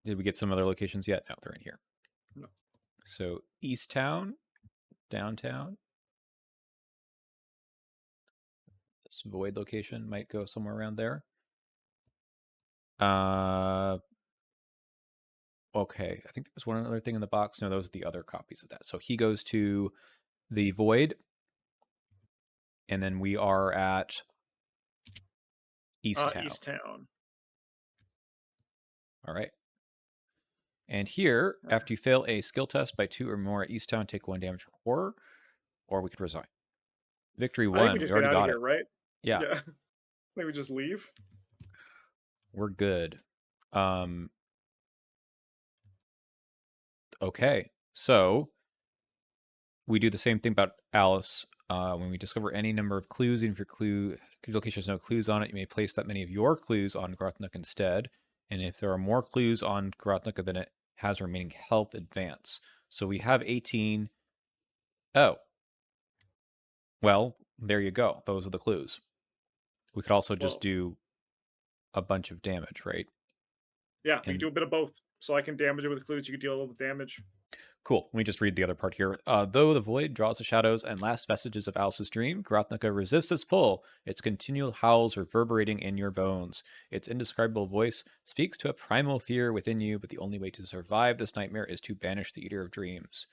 did we get some other locations yet? No, they're in here. No. So East Town, downtown. This void location might go somewhere around there. Uh, okay, I think there's one other thing in the box. No, those are the other copies of that. So he goes to the void, and then we are at East Town. Easttown. All right. And here, All right. after you fail a skill test by 2 or more at East Town, take 1 damage from horror, or we could resign. Victory I think we 1. We just get already out of got here, it. right? Yeah, Yeah. I think we just leave. we're good. Okay, so we do the same thing about Alice. When we discover any number of clues, even if your clue location has no clues on it, you may place that many of your clues on Grothnuk instead. And if there are more clues on Grothnuk than it has remaining health, advance. So we have 18. Oh, well, there you go. Those are the clues. We could also just Whoa. do a bunch of damage, right? Yeah, we can And do a bit of both. So I can damage it with clues. You can deal a little with damage. cool. Let me just read the other part here. Though the void draws the shadows and last vestiges of Alice's dream, Grotnica resists its pull. Its continual howls reverberating in your bones. Its indescribable voice speaks to a primal fear within you, but the only way to survive this nightmare is to banish the Eater of Dreams.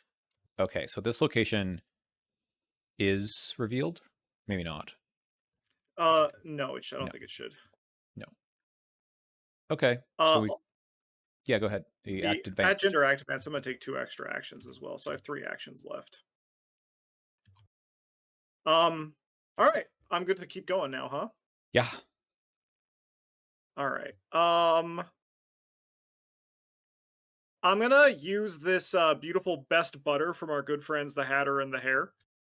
Okay, so this location is revealed? Maybe not. No, I No, don't think it should. no. Okay, so Uh, we, yeah, go ahead. The the act at advanced. gender active events, I'm gonna take 2 extra actions as well, so I have 3 actions left. All right, I'm good to keep going now, huh? Yeah. All right. I'm gonna use this beautiful best butter from our good friends the Hatter and the Hare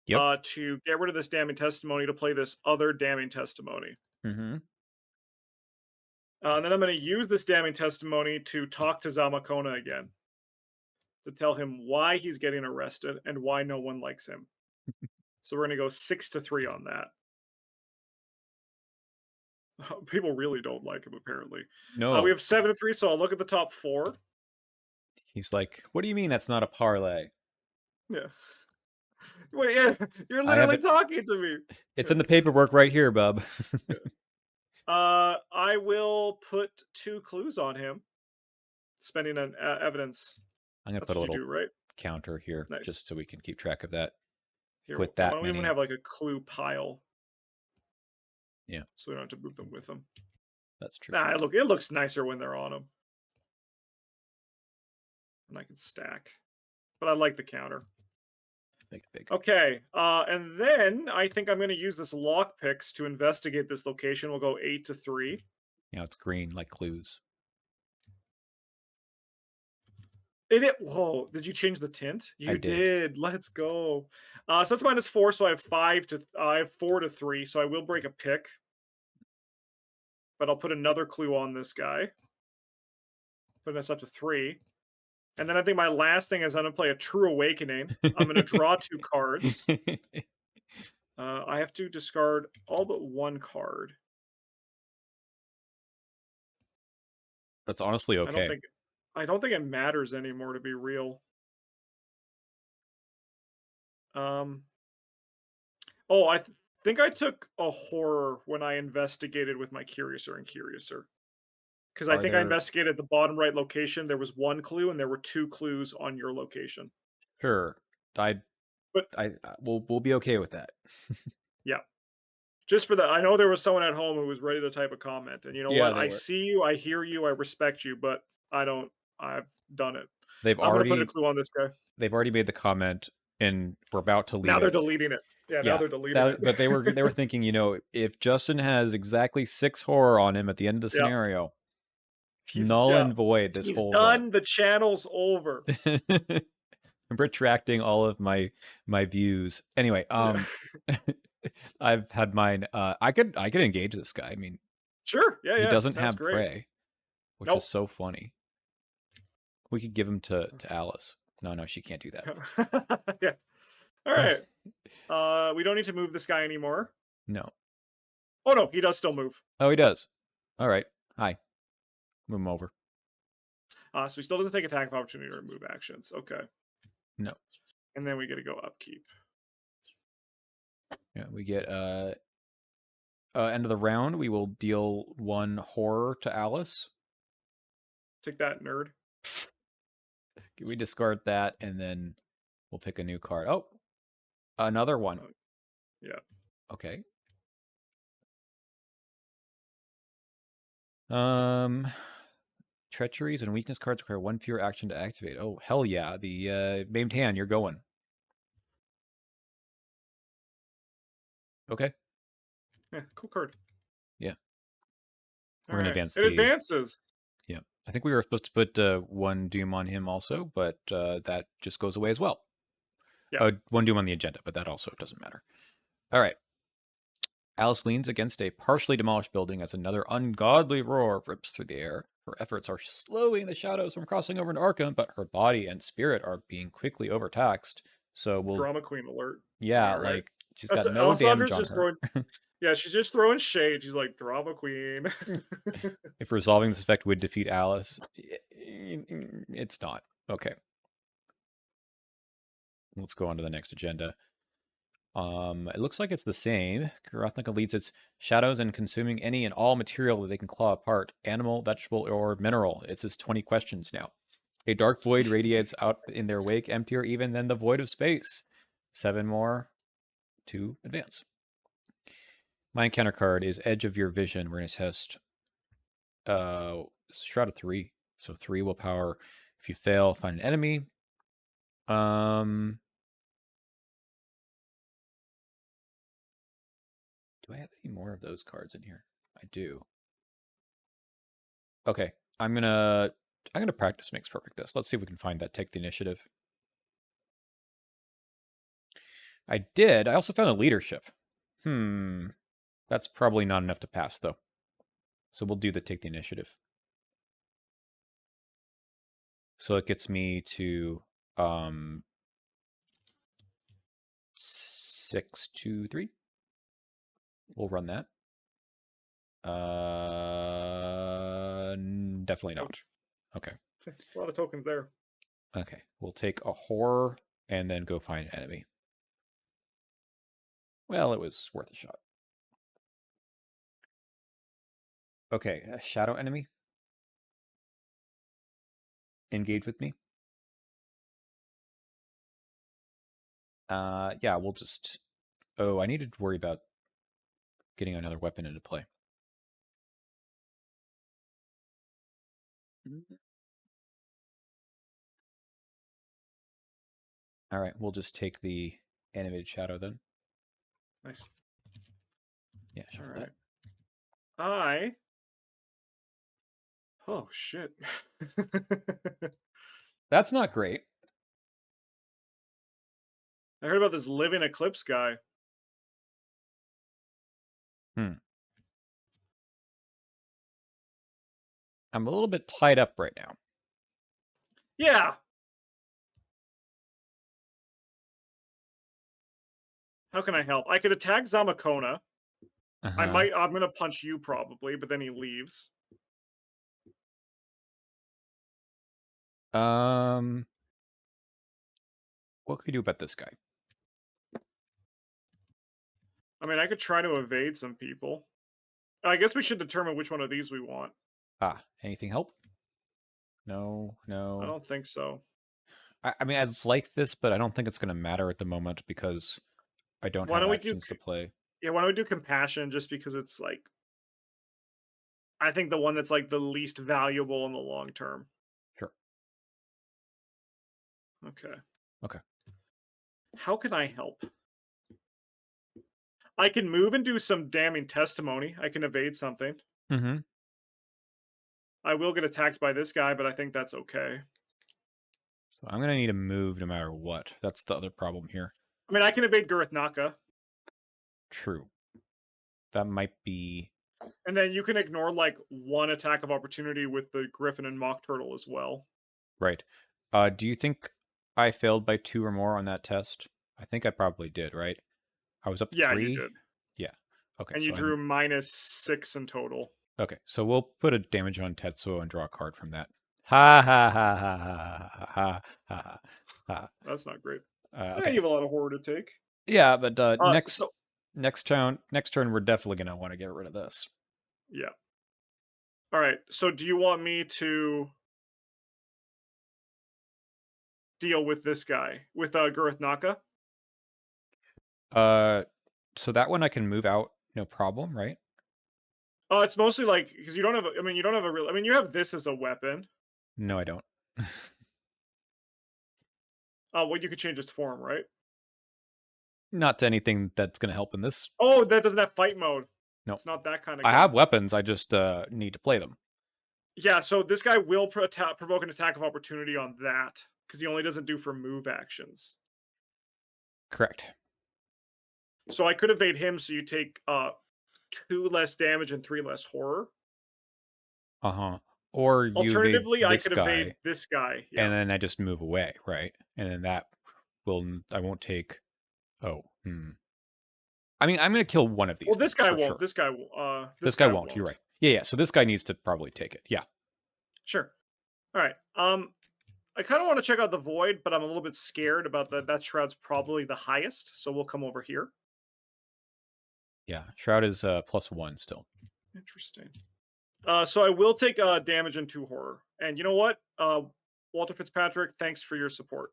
Yep. to get rid of this damning testimony to play this other damning testimony. Mm-hmm. And then I'm going to use this damning testimony to talk to Zamakona again to tell him why he's getting arrested and why no one likes him. So we're going to go 6-3 on that. People really don't like him, apparently. We No. have 7-3, so I'll look at the top 4. He's like, what do you mean that's not a parlay? Yeah. Wait, yeah, you're I have literally it. talking to me. It's Yeah. in the paperwork right here, bub. Yeah. I will put 2 clues on him, spending an evidence. I'm gonna That's put a what you little do, right? counter here Nice. just so we can keep track of that. Here, Put why that don't we even many. have like a clue pile Yeah, so we don't have to move them with them? that's true. Nah, it looks nicer when they're on them, and I can stack. But I like the counter. Make it big. Okay, and then I think I'm going to use this lock picks to investigate this location. We'll go 8-3. Now it's green like clues. Whoa! Did you change the tint? I You did. did. Let's go. So that's -4. So I have 4-3. So I will break a pick, but I'll put another clue on this guy. Putting us up to 3. And then I think my last thing is I'm gonna play a True Awakening. I'm gonna draw 2 cards. I have to discard all but 1 card. That's honestly I don't okay. think I don't think it matters anymore, to be real. Um, oh, think I took a horror when I investigated with my Curiouser and Curiouser. Because I Are think I there? investigated the bottom right location. There was 1 clue, and there were 2 clues on your location. Sure. I. But We'll be okay with that. yeah, just for that, I know there was someone at home who was ready to type a comment, and you know Yeah, what? they I were. see you, I hear you, I respect you, but I don't. I've done it. They've I'm gonna put a already clue on this guy. they've already made the comment, and we're about to leave Now they're it. deleting it. Yeah, now Yeah, they're deleting that. it. But they were thinking, if Justin has exactly 6 horror on him at the end of the Yeah, scenario, he's null yeah, and void this he's whole run. done. The channel's over. I'm retracting all of my views. Anyway, Yeah, I've had mine. I could engage this guy. I mean, sure. Yeah, he yeah. doesn't Sounds have great. prey, which is Nope. so funny. We could give him to Alice. No, she can't do that. Yeah. All right. We don't need to move this guy anymore. No. Oh no, he does still move. Oh, he does. All right. Hi. Move him over. So he still doesn't take attack of opportunity or move actions. Okay. No. And then we get to go upkeep. Yeah, we get end of the round. We will deal 1 horror to Alice. Take that, nerd. We discard that, and then we'll pick a new card. Oh, another one. Yeah. Okay. Um, treacheries and weakness cards require 1 fewer action to activate. Oh, hell yeah. The maimed hand, you're going. Okay. Yeah. Cool card. Yeah. All We're gonna right. advance It the. advances. Yeah. I think we were supposed to put 1 doom on him also, but that just goes away as well. Yeah. 1 doom on the agenda, but that also doesn't matter. All right. Alice leans against a partially demolished building as another ungodly roar rips through the air. Her efforts are slowing the shadows from crossing over into Arkham, but her body and spirit are being quickly overtaxed. So we'll, Drama queen alert. yeah, All right. like She's That's got no damage Alessandra's on just her. throwing. Yeah, she's just throwing shade. She's like drama queen. If resolving this effect would defeat Alice, it's not. Okay. Let's go on to the next agenda. It looks like it's the same. Karathnaka leads its shadows in consuming any and all material that they can claw apart, animal, vegetable, or mineral. It's its 20 questions now. A dark void radiates out in their wake, emptier even than the void of space. 7 more to advance. My encounter card is Edge of Your Vision. We're going to test Shroud of 3. So 3 willpower. If you fail, find an enemy. Do I have any more of those cards in here? I do. Okay, I'm gonna practice makes perfect this. Let's see if we can find that. Take the initiative. I did. I also found a leadership. That's probably not enough to pass though. So we'll do the take the initiative. So it gets me to 6, 2, 3. We'll run that. Definitely not. Ouch. Okay. A lot of tokens there. Okay. We'll take a horror and then go find an enemy. Well, it was worth a shot. Okay, a shadow enemy. Engage with me. Yeah, we'll just... Oh, I needed to worry about getting another weapon into play. All right, we'll just take the animated shadow then. Nice. Yeah, shuffle All right. that. Oh shit. That's not great. I heard about this living eclipse guy. I'm a little bit tied up right now. Yeah. How can I help? I could attack Zamakona. Uh-huh. I'm gonna punch you probably, but then he leaves. What can we do about this guy? I mean, I could try to evade some people. I guess we should determine which one of these we want. Anything help? No, I no. don't think so. I mean, I'd like this, but I don't think it's going to matter at the moment because I don't Why have don't we do? actions to play. Yeah, why don't we do compassion? Just because it's like, I think the one that's like the least valuable in the long term. Sure. Okay. Okay. How can I help? I can move and do some damning testimony. I can evade something. Mm-hmm. I will get attacked by this guy, but I think that's okay. So I'm going to need to move no matter what. That's the other problem here. I mean, I can evade Guruthnaka. True. That might be... And then you can ignore like one attack of opportunity with the Griffin and Mock Turtle as well. Right. Do you think I failed by 2 or more on that test? I think I probably did, right? I was up Yeah, you 3? did. Yeah. Okay, And you so drew -6 in total. Okay, so we'll put a damage on Tetsuo and draw a card from that. Ha ha ha ha ha ha ha ha ha. That's not great. You Okay. have a lot of horror to take. Yeah, but So next turn we're definitely gonna want to get rid of this. yeah. All right. So do you want me to deal with this guy with Guruthnaka? So that one I can move out, no problem, right? It's mostly like because you don't have. I mean, you don't have a real. I mean, you have this as a weapon. No, I don't. Well, you could change its form, right? Not to anything that's gonna help in this. Oh, that doesn't have fight mode. No, It's not that kind of I have gun. weapons. I just need to play them. Yeah, so this guy will provoke an attack of opportunity on that because he only doesn't do for move actions. Correct. So I could evade him, so you take 2 less damage and 3 less horror. Uh-huh. Or you evade Alternatively, I this could evade guy, this guy. and Yeah. then I just move away, right? And then that will I won't take. Oh, I mean, I'm going to kill one of Well, these this things guy for won't. sure. This This guy guy won't. You're won't. right. Yeah, yeah. So this guy needs to probably take it. Yeah. Sure. All right. I kind of want to check out the void, but I'm a little bit scared about that shroud's probably the highest, so we'll come over here. Yeah. Shroud is +1 still. Interesting. So I will take damage and 2 horror. And you know what? Walter Fitzpatrick, thanks for your support.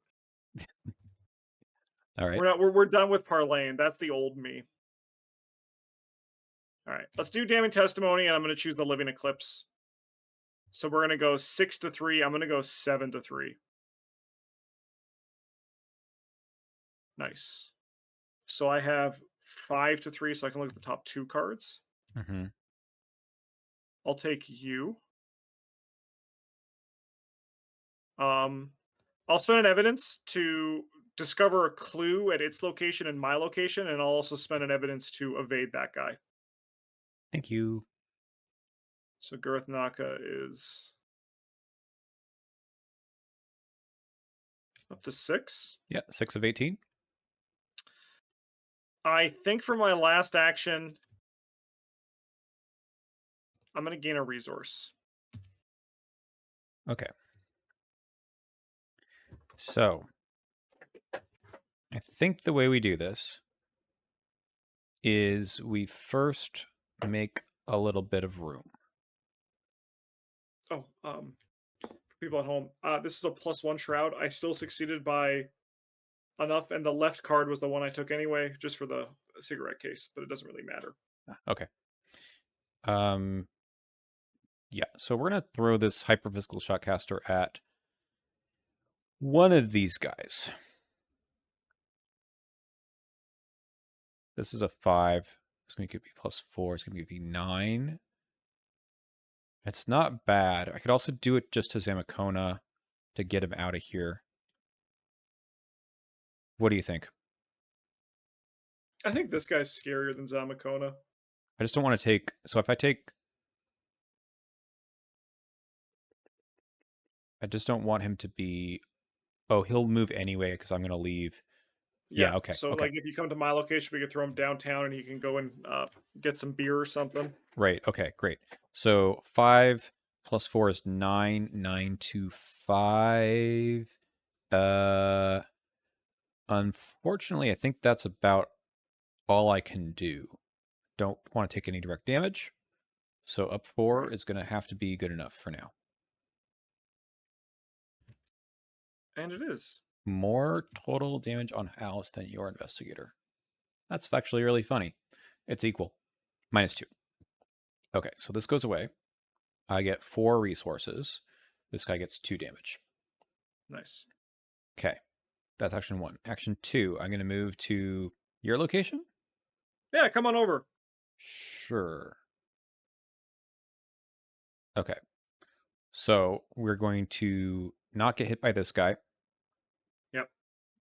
All right. We're done with parlaying. That's the old me. All right, let's do damning testimony, and I'm going to choose the living eclipse. So we're going to go 6-3. I'm going to go 7-3. Nice. So I have 5-3, so I can look at the top 2 cards. Mm-hmm. I'll take you. I'll spend an evidence to discover a clue at its location and my location, and I'll also spend an evidence to evade that guy. Thank you. So Girth Naka is up to 6. Yeah. 6 of 18. I think for my last action, I'm going to gain a resource. Okay. So I think the way we do this is we first make a little bit of room. Oh, for people at home, this is a +1 shroud. I still succeeded by enough, and the left card was the one I took anyway, just for the cigarette case, but it doesn't really matter. Okay. Yeah, so we're gonna throw this hyperphysical shotcaster at one of these guys. This is a 5. It's gonna give me +4. It's gonna give me 9. It's not bad. I could also do it just to Zamakona to get him out of here. What do you think? I think this guy's scarier than Zamakona. I just don't want to take. So if I take, I just don't want him to be. Oh, he'll move anyway because I'm gonna leave. Yeah, Yeah. Okay. so Okay. like if you come to my location, we could throw him downtown, and he can go and get some beer or something. Right. Okay. Great. So 5 + 4 is 9. 9 to 5. Unfortunately, I think that's about all I can do. Don't want to take any direct damage. So up 4 Right. is going to have to be good enough for now. And it is. More total damage on Alice than your investigator. That's actually really funny. It's equal. -2. Okay, so this goes away. I get 4 resources. This guy gets 2 damage. Nice. Okay, that's action 1. Action 2, I'm going to move to your location? Yeah, come on over. Sure. Okay. So we're going to not get hit by this guy, Yep.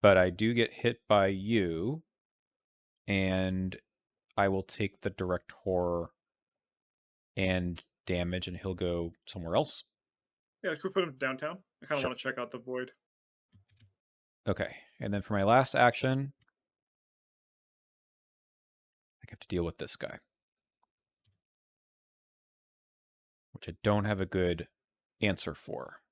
but I do get hit by you, and I will take the direct horror and damage, and he'll go somewhere else. Yeah, could we put him downtown? I kind of Sure. want to check out the void. Okay, and then for my last action, I have to deal with this guy, which I don't have a good answer for.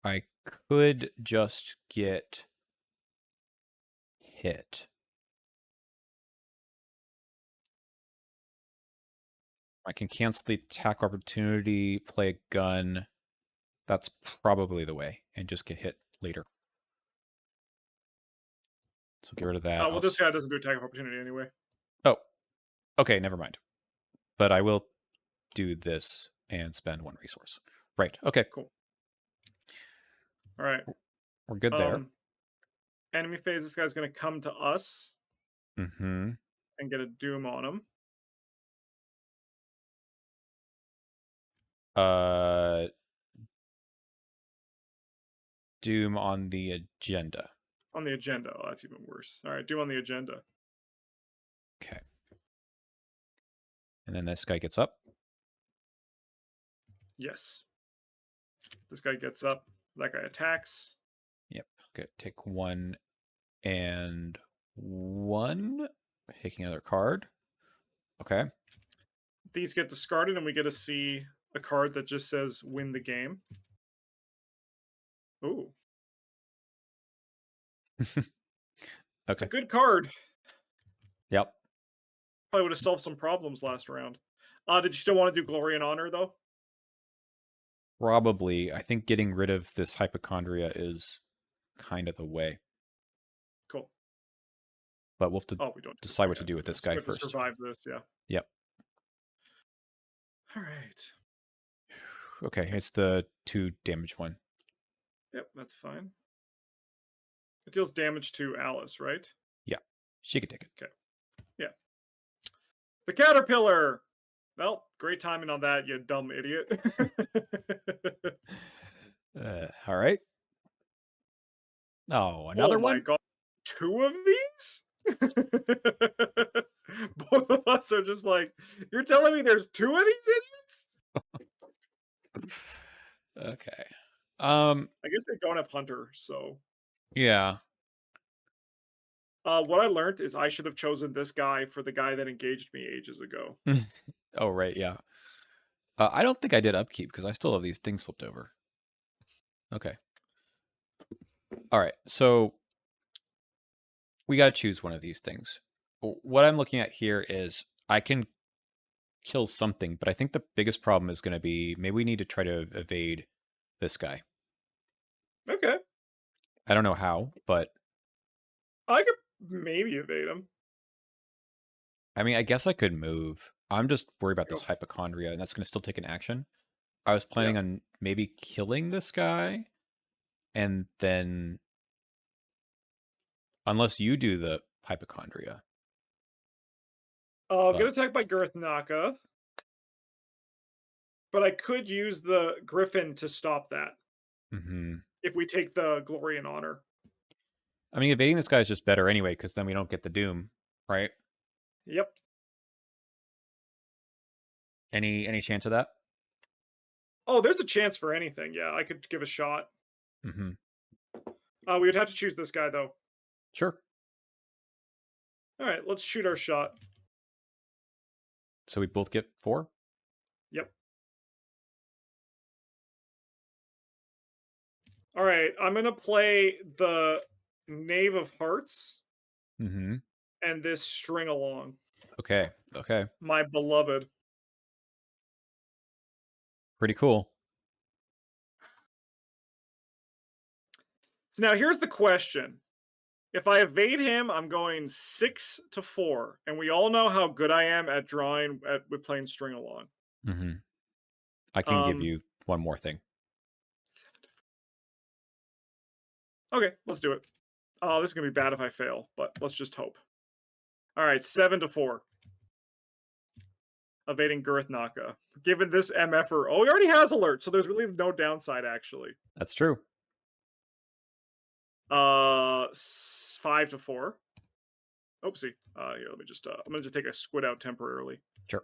I could just get hit. I can cancel the attack opportunity, play a gun. That's probably the way, and just get hit later. So get rid of that. Well, this guy doesn't do attack of opportunity anyway. Oh, okay, never mind. But I will do this and spend 1 resource. Right. Okay. Cool. All right. We're good there. Enemy phase. This guy's going to come to us Mm-hmm. and get a doom on him. Doom on the agenda. On the agenda. Oh, that's even worse. All right, doom on the agenda. Okay. And then this guy gets up. Yes. This guy gets up. That guy attacks. Yep. take 1 and 1. Taking another card. Okay. These get discarded, and we get to see a card that just says "Win the game." Ooh, it's a Okay. good card. Yep. Probably would have solved some problems last round. Did you still want to do Glory and Honor though? Probably. I think getting rid of this hypochondria is kind of the way. Cool. But we'll have to Oh, we don't. decide We what to can't do do with this this. guy We have to first. survive this. Yeah. Yep. All right. Okay, it's the 2 damage one. Yep, that's fine. It deals damage to Alice, right? Yeah, she could take it. Okay. Yeah. The caterpillar. Well, great timing on that, you dumb idiot. All right. Oh, Oh another my one? god. 2 of these? Both of us are just like, you're telling me there's 2 of these idiots? Okay. I guess they don't have Hunter, so. Yeah. What I learned is I should have chosen this guy for the guy that engaged me ages ago. Oh, right, yeah. I don't think I did upkeep because I still have these things flipped over. Okay. All right, so we got to choose one of these things. What I'm looking at here is I can kill something, but I think the biggest problem is going to be maybe we need to try to evade this guy. Okay. I don't know how, but I could maybe evade him. I mean, I guess I could move. I'm just worried about this Go. hypochondria, and that's going to still take an action. I was Yeah. planning on maybe killing this guy, and then unless you do the hypochondria. I'll get But attacked by Girth Naka, but I could use the Griffin to stop that mhm. if we take the Glory and Honor. I mean, evading this guy is just better anyway, because then we don't get the doom, right? Yep. Any chance of that? Oh, there's a chance for anything. Yeah, I could give a shot. Mm-hmm. We would have to choose this guy though. Sure. All right, let's shoot our shot. So we both get 4. Yep. All right, I'm gonna play the Knave of Hearts Mm-hmm. and this string along. Okay. Okay. My beloved. Pretty cool. So now here's the question. If I evade him, I'm going 6-4, and we all know how good I am at drawing with playing string along. Mm-hmm. I can give Um, you one more thing. okay, let's do it. Oh, this is gonna be bad if I fail, but let's just hope. All right, 7-4. Evading Girth Naka. Given this MFer, oh, he already has alert, so there's really no downside actually. That's true. 5-4. Oopsie. Here, let me just. I'm gonna just take a squid out temporarily. Sure.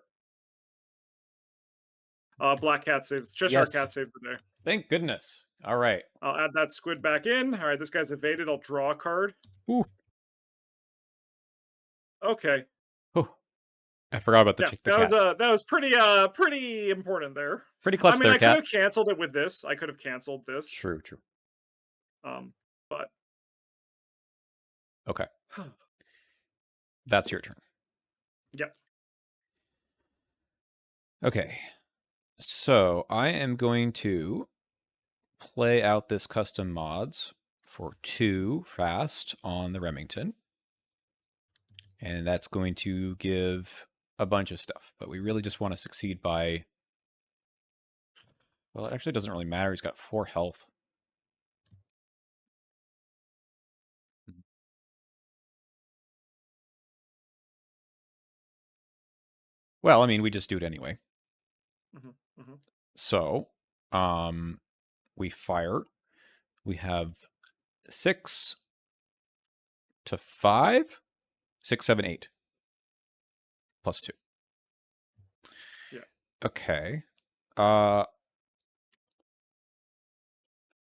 Black Cat saves. Cheshire Cat Yes. saves the day. Thank goodness. All right. I'll add that squid back in. All right, this guy's evaded. I'll draw a card. Ooh. Okay. Oh, I forgot about Yeah, the cat. that was pretty important there. Pretty I clutch mean, there, I could cat. have canceled it with this. I could have canceled this. True. True. But Okay. That's your turn. yeah. Okay. So I am going to play out this custom mods for 2 fast on the Remington. And that's going to give a bunch of stuff. But we really just want to succeed by... Well, it actually doesn't really matter. He's got 4 health. Well, I mean, we just do it anyway. Hmm. Hmm. So, we fire. We have 6 to 5, 6, 7, 8, plus 2. Yeah. Okay.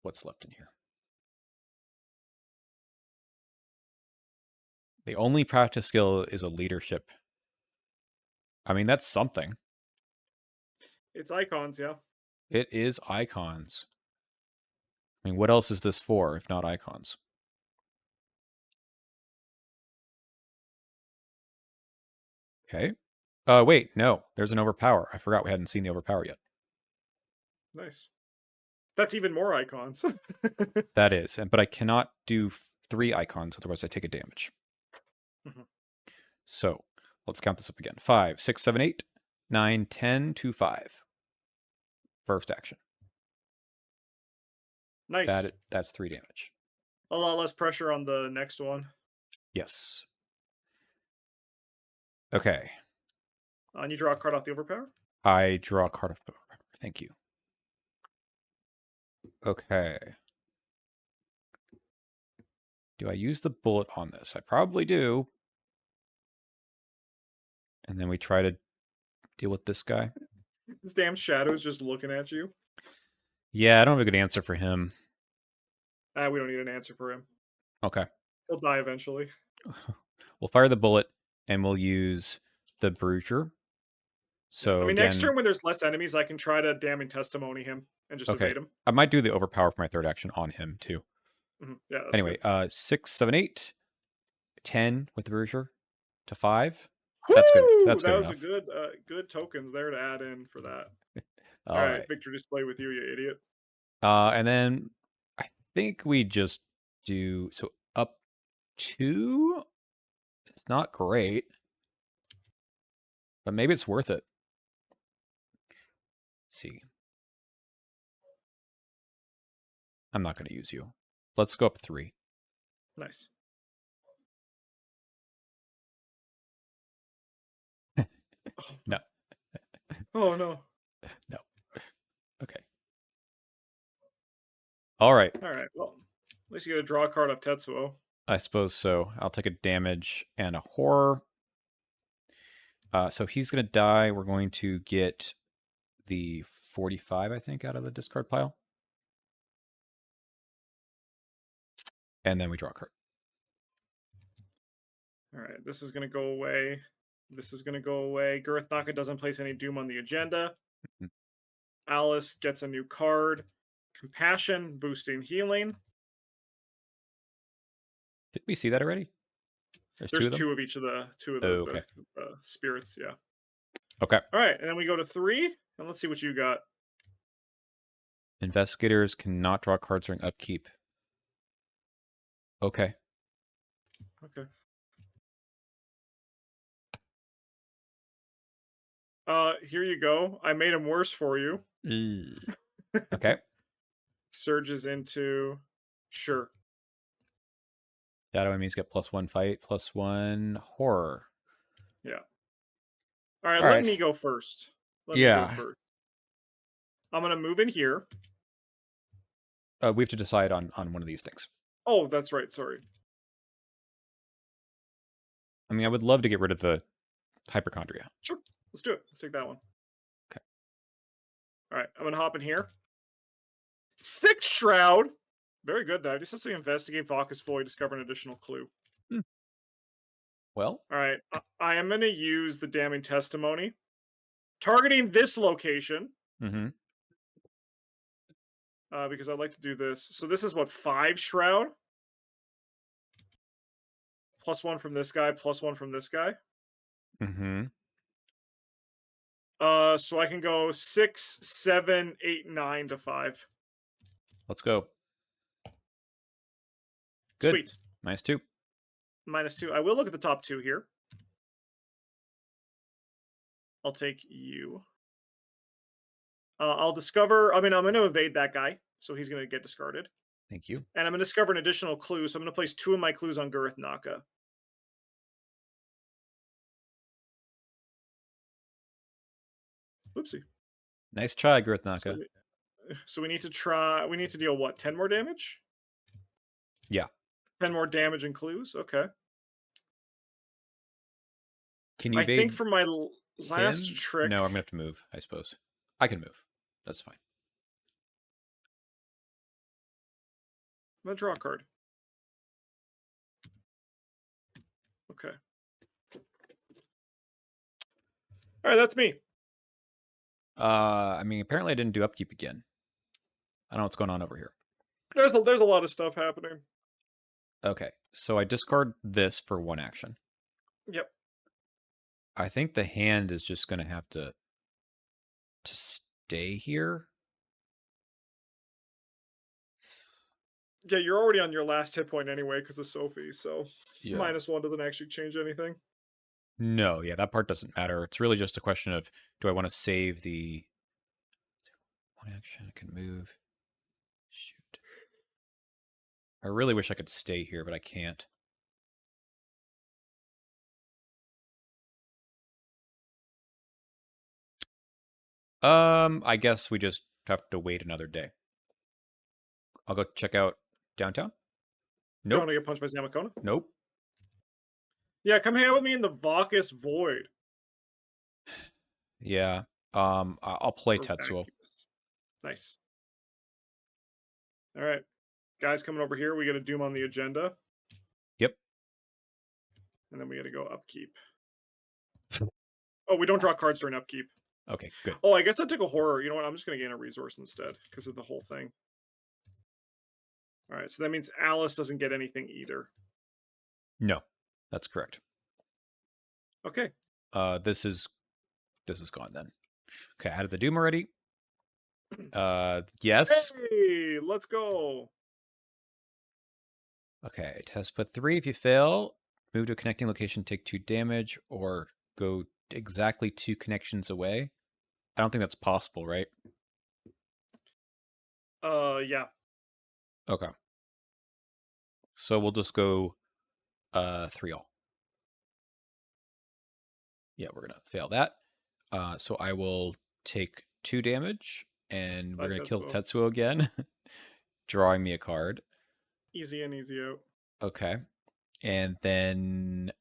What's left in here? The only practice skill is a leadership. I mean, that's something. It's icons, yeah. It is icons. I mean, what else is this for if not icons? Okay. Wait, no. There's an overpower. I forgot we hadn't seen the overpower yet. Nice. That's even more icons. That is, but I cannot do 3 icons, otherwise I take a damage. Mhm. So let's count this up again. 5, 6, 7, 8, 9, 10 to 5. First action. Nice. That's 3 damage. A lot less pressure on the next one. Yes. Okay. And you draw a card off the overpower? I draw a card of. Thank you. Okay. Do I use the bullet on this? I probably do. And then we try to deal with this guy. This damn shadow's just looking at you. Yeah, I don't have a good answer for him. We don't need an answer for him. Okay. He'll die eventually. We'll fire the bullet and we'll use the Bruiser. Yeah. I So mean, next again, turn when there's less enemies, I can try to damning testimony him and just okay. evade him. I might do the overpower for my third action on him too. Yeah, that's Anyway, good. 6, 7, 8, 10 with the Bruiser to 5. That's good. Woo! That's That good was a enough. good tokens there to add in for that. All All right, right. victory display with you, you idiot. And then I think we just do so up 2. Not great, but maybe it's worth it. Let's see. I'm not going to use you. Let's go up 3. Nice. Oh, No. oh no. No. Okay. All right. All right. Well, at least you get a draw card of Tetsuo. I suppose so. I'll take a damage and a horror. So he's going to die. We're going to get the 45, I think, out of the discard pile. And then we draw a card. All right. This is going to go away. This is going to go away. Girth Naka doesn't place any doom on the agenda. Mhm. Alice gets a new card. Compassion, boosting healing. Did we see that already? There's 2 There's of them? two of each of the Oh, okay. spirits. Yeah. Okay. All right, and then we go to 3, and let's see what you got. Investigators cannot draw cards during upkeep. Okay. Okay. Here you go. I made him worse for you. Okay. Surges into sure. Shadow enemies get +1 fight, +1 horror. Yeah. All right, All let right. me go first. Let me go Yeah. first. I'm gonna move in here. We have to decide on one of these things. Oh, that's right. Sorry. I mean, I would love to get rid of the hypochondria. Sure. Let's do it. Let's take that one. Okay. All right, I'm gonna hop in here. 6 shroud. Very good though. Just to investigate Focus Void, discover an additional clue. Hmm. Well, All right, I am gonna use the damning testimony, targeting this location. mm-hmm. Because I'd like to do this. So this is what, 5 shroud? +1 from this guy, +1 from this guy. Mm-hmm. So I can go 6, 7, 8, 9 to 5. Let's go. Good. Sweet. -2. -2. I will look at the top 2 here. I'll take you. I'll discover. I mean, I'm going to evade that guy, so he's going to get discarded. Thank you. And I'm going to discover an additional clue, so I'm going to place 2 of my clues on Gareth Naka. Oopsie. Nice try, Girthnaka. So we need to try. We need to deal what? 10 more damage? Yeah. 10 more damage and clues? Okay. Can you I evade think for my last him? trick. No, I'm gonna have to move, I suppose. I can move. That's fine. I'm going to draw a card. Okay. All right, that's me. I mean, apparently I didn't do upkeep again. I don't know what's going on over here. There's a lot of stuff happening. Okay, so I discard this for one action. Yep. I think the hand is just going to have to stay here. Yeah, you're already on your last hit point anyway because of Sophie, so Yeah. -1 doesn't actually change anything. No, yeah, that part doesn't matter. It's really just a question of, do I want to save the one action? I can move. Shoot. I really wish I could stay here, but I can't. I guess we just have to wait another day. I'll go check out downtown. You want Nope. to get punched by Zamakona? Nope. Yeah, come hang out with me in the Vacus Void. Yeah. I'll play Or Tetsuo. Vacuous. Nice. All right. Guys coming over here. We got a Doom on the agenda. Yep. And then we got to go upkeep. Oh, we don't draw cards during upkeep. Okay, good. Oh, I guess I took a horror. You know what? I'm just going to gain a resource instead because of the whole thing. All right. So that means Alice doesn't get anything either. No, that's correct. Okay. This is gone then. Okay, out of the Doom already. Yes. Hey, let's go. Okay, test for 3. If you fail, move to a connecting location, take 2 damage, or go exactly 2 connections away. I don't think that's possible, right? Yeah. Okay. So we'll just go 3 all. Yeah, we're gonna fail that. So I will take 2 damage, and we're Bye, gonna kill Tetsuo. Tetsuo again, drawing me a card. Easy in, easy out. Okay, and then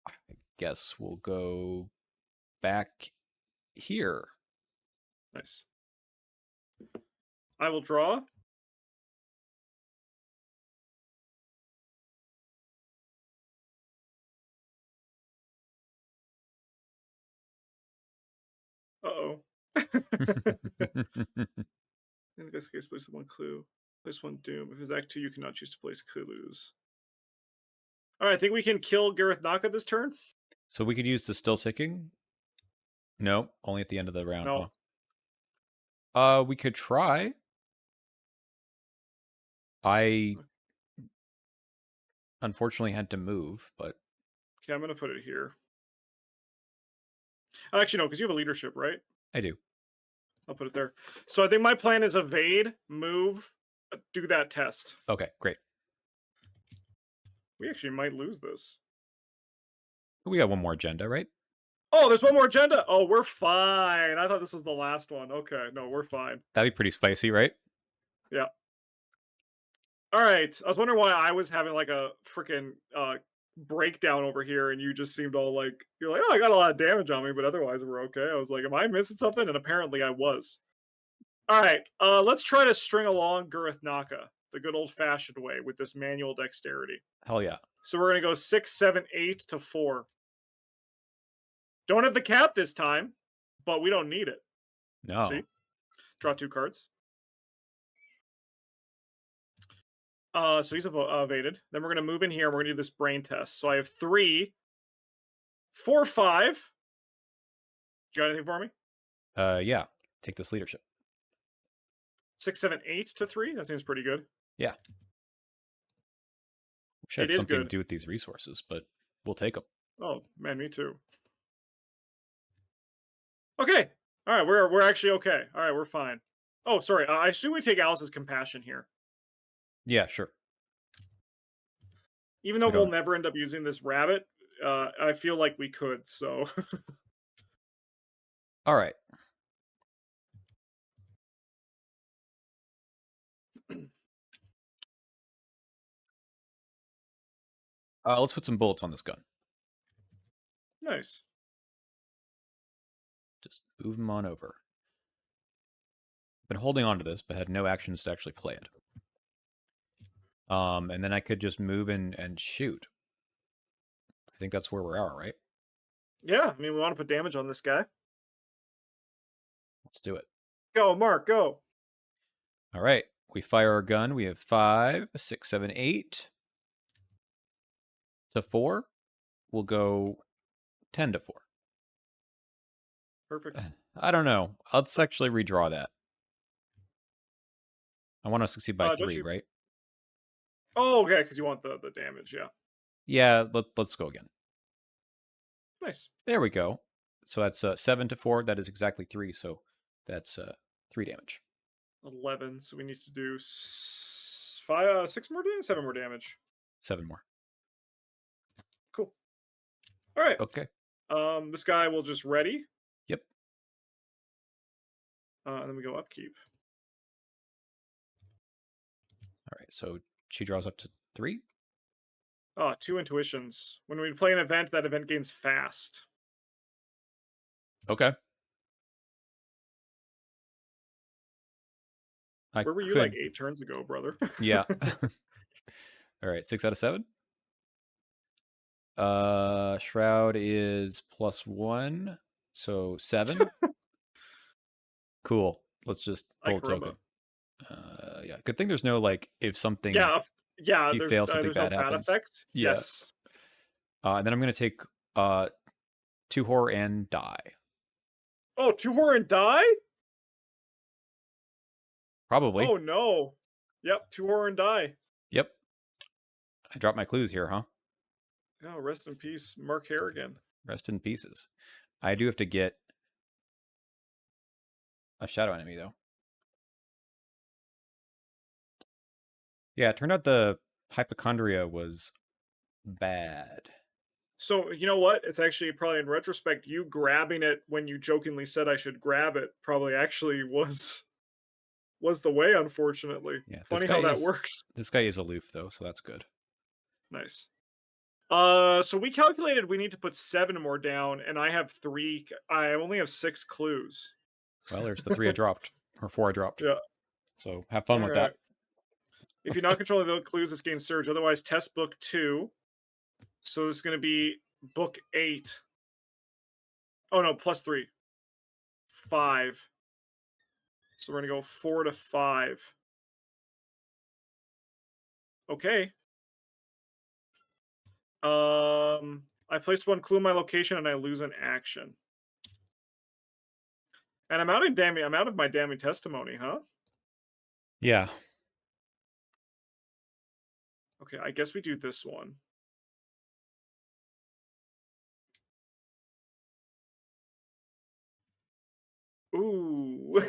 I guess we'll go back here. Nice. I will draw. Uh-oh. In this case, place one clue. Place one doom. If it's act 2, you cannot choose to place clues. Alright, I think we can kill Gareth Naka this turn. So we could use the still ticking. No, only at the end of the round, No. huh? We could try. I unfortunately had to move, but Okay, I'm gonna put it here. Actually, no, because you have a leadership, right? I do. I'll put it there. So I think my plan is evade, move, do that test. Okay, great. We actually might lose this. We got one more agenda, right? Oh, there's one more agenda. Oh, we're fine. I thought this was the last one. Okay, no, we're fine. That'd be pretty spicy, right? Yeah. All right. I was wondering why I was having like a freaking breakdown over here, and you just seemed all like you're like, oh, I got a lot of damage on me, but otherwise we're okay. I was like, am I missing something? And apparently I was. All right. Let's try to string along Gurith Naka the good old fashioned way with this manual dexterity. Hell yeah. So we're gonna go 6, 7, 8 to 4. Don't have the cap this time, but we don't need it. See? No. Draw 2 cards. So he's evaded. Then we're gonna move in here and we're gonna do this brain test. So I have 3, 4, 5. Do you got anything for me? Yeah. Take this leadership. 6, 7, 8 to 3. That seems pretty good. Yeah. Wish I It had is something to good. do with these resources, but we'll take them. Oh man, me too. Okay. All right, we're actually okay. All right, we're fine. Oh, sorry. I assume we take Alice's compassion here, Yeah, sure. even though We we'll don't. never end up using this rabbit. I feel like we could. So All right. Let's put some bullets on this gun. nice. Just move them on over. Been holding on to this, but had no actions to actually play it. And then I could just move and shoot. I think that's where we are, right? Yeah, I mean, we want to put damage on this guy. Let's do it. Go, Mark, go. All right. We fire our gun. We have 5, 6, 7, 8 to 4. We'll go 10 to 4. Perfect. I don't know. Let's actually redraw that. I want to succeed by Don't 3, you? right? Oh, okay, because you want the damage. Yeah, Yeah, let's go again. nice. There we go. So that's 7 to 4. That is exactly 3. So that's 3 damage. 11. So we need to do five, 6 more damage, 7 more damage. 7 more. Cool. All right. Okay. This guy will just ready, Yep. and then we go upkeep. All right. So she draws up to 3. 2 intuitions. When we play an event, that event gains fast. Okay. I Where were you like could. 8 turns ago, brother? Yeah. All right. 6 out of 7. Shroud is +1. So 7. Cool. Let's just I pull a token. caramba. Yeah. Good thing there's no like if something Yeah, yeah. if you fail something There's no bad bad happens. effects. Yeah. Yes. And then I'm gonna take 2 horror and die. Oh, 2 horror and die? Probably. Oh no. Yep, 2 horror and die. Yep. I dropped my clues here, huh? Oh, rest in peace, Mark Harrigan. Rest in pieces. I do have to get a shadow enemy though. Yeah, it turned out the hypochondria was bad. So you know what? It's actually probably in retrospect, you grabbing it when you jokingly said I should grab it probably actually was the way, unfortunately. Yeah, Funny how that works. this guy is aloof though, so that's good. Nice. So we calculated we need to put 7 more down, and I have 3. I only have 6 clues. Well, there's the 3 I dropped, or 4 I dropped. Yeah. So have fun All with right. that. If you're not controlling the clues, this gains surge. Otherwise, test book 2. So this is going to be book 8. Oh no, +3. 5. So we're going to go 4 to 5. Okay. I place 1 clue in my location and I lose an action. And I'm out of my damning testimony, huh? Yeah. Okay, I guess we do this one. Ooh.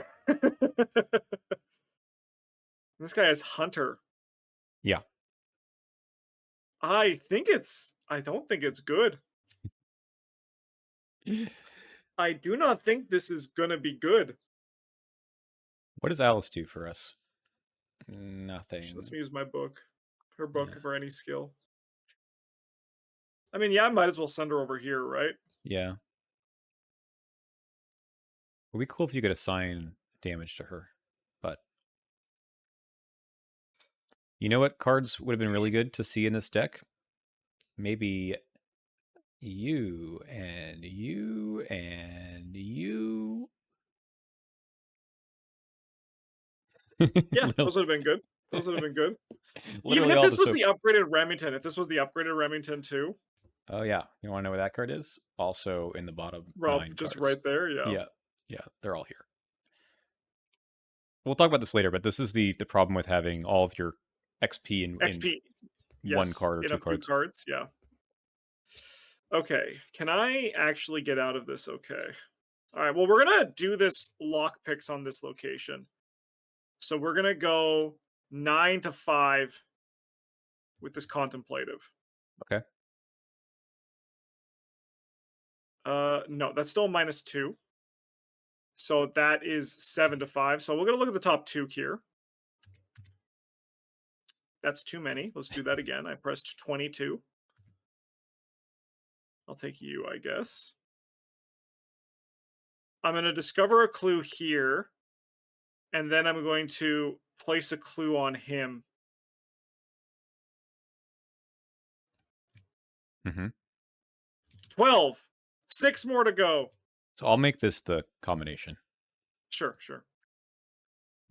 This guy is Hunter. Yeah. I don't think it's good. I do not think this is gonna be good. What does Alice do for us? She lets Nothing. me use my book. Her Yeah. book for any skill. I mean, yeah, I might as well send her over here, right? Yeah. Would be cool if you could assign damage to her. But you know what cards would have been really good to see in this deck? Maybe you and you and you. Yeah, Literally those would have been good. Those would have been good. Even literally if all the this was so. the upgraded Remington, if this was the upgraded Remington too, Oh yeah, you want to know where that card is? Also in the bottom Rob, 9 just cards. right there, yeah. Yeah, yeah, they're all here. We'll talk about this later, but this is the problem with having all of your XP in XP, one yes, card or in two a few cards. cards, yeah. Okay, can I actually get out of this okay? Alright, well, we're gonna do this lock picks on this location. So we're gonna go 9 to 5 with this contemplative. Okay. No, that's still -2. So that is 7 to 5. So we're gonna look at the top 2 here. That's too many. Let's do that again. I pressed 22. I'll take you, I guess. I'm gonna discover a clue here, and then I'm going to place a clue on him. Hmm. 12. 6 more to go. So I'll make this the combination. Sure, sure.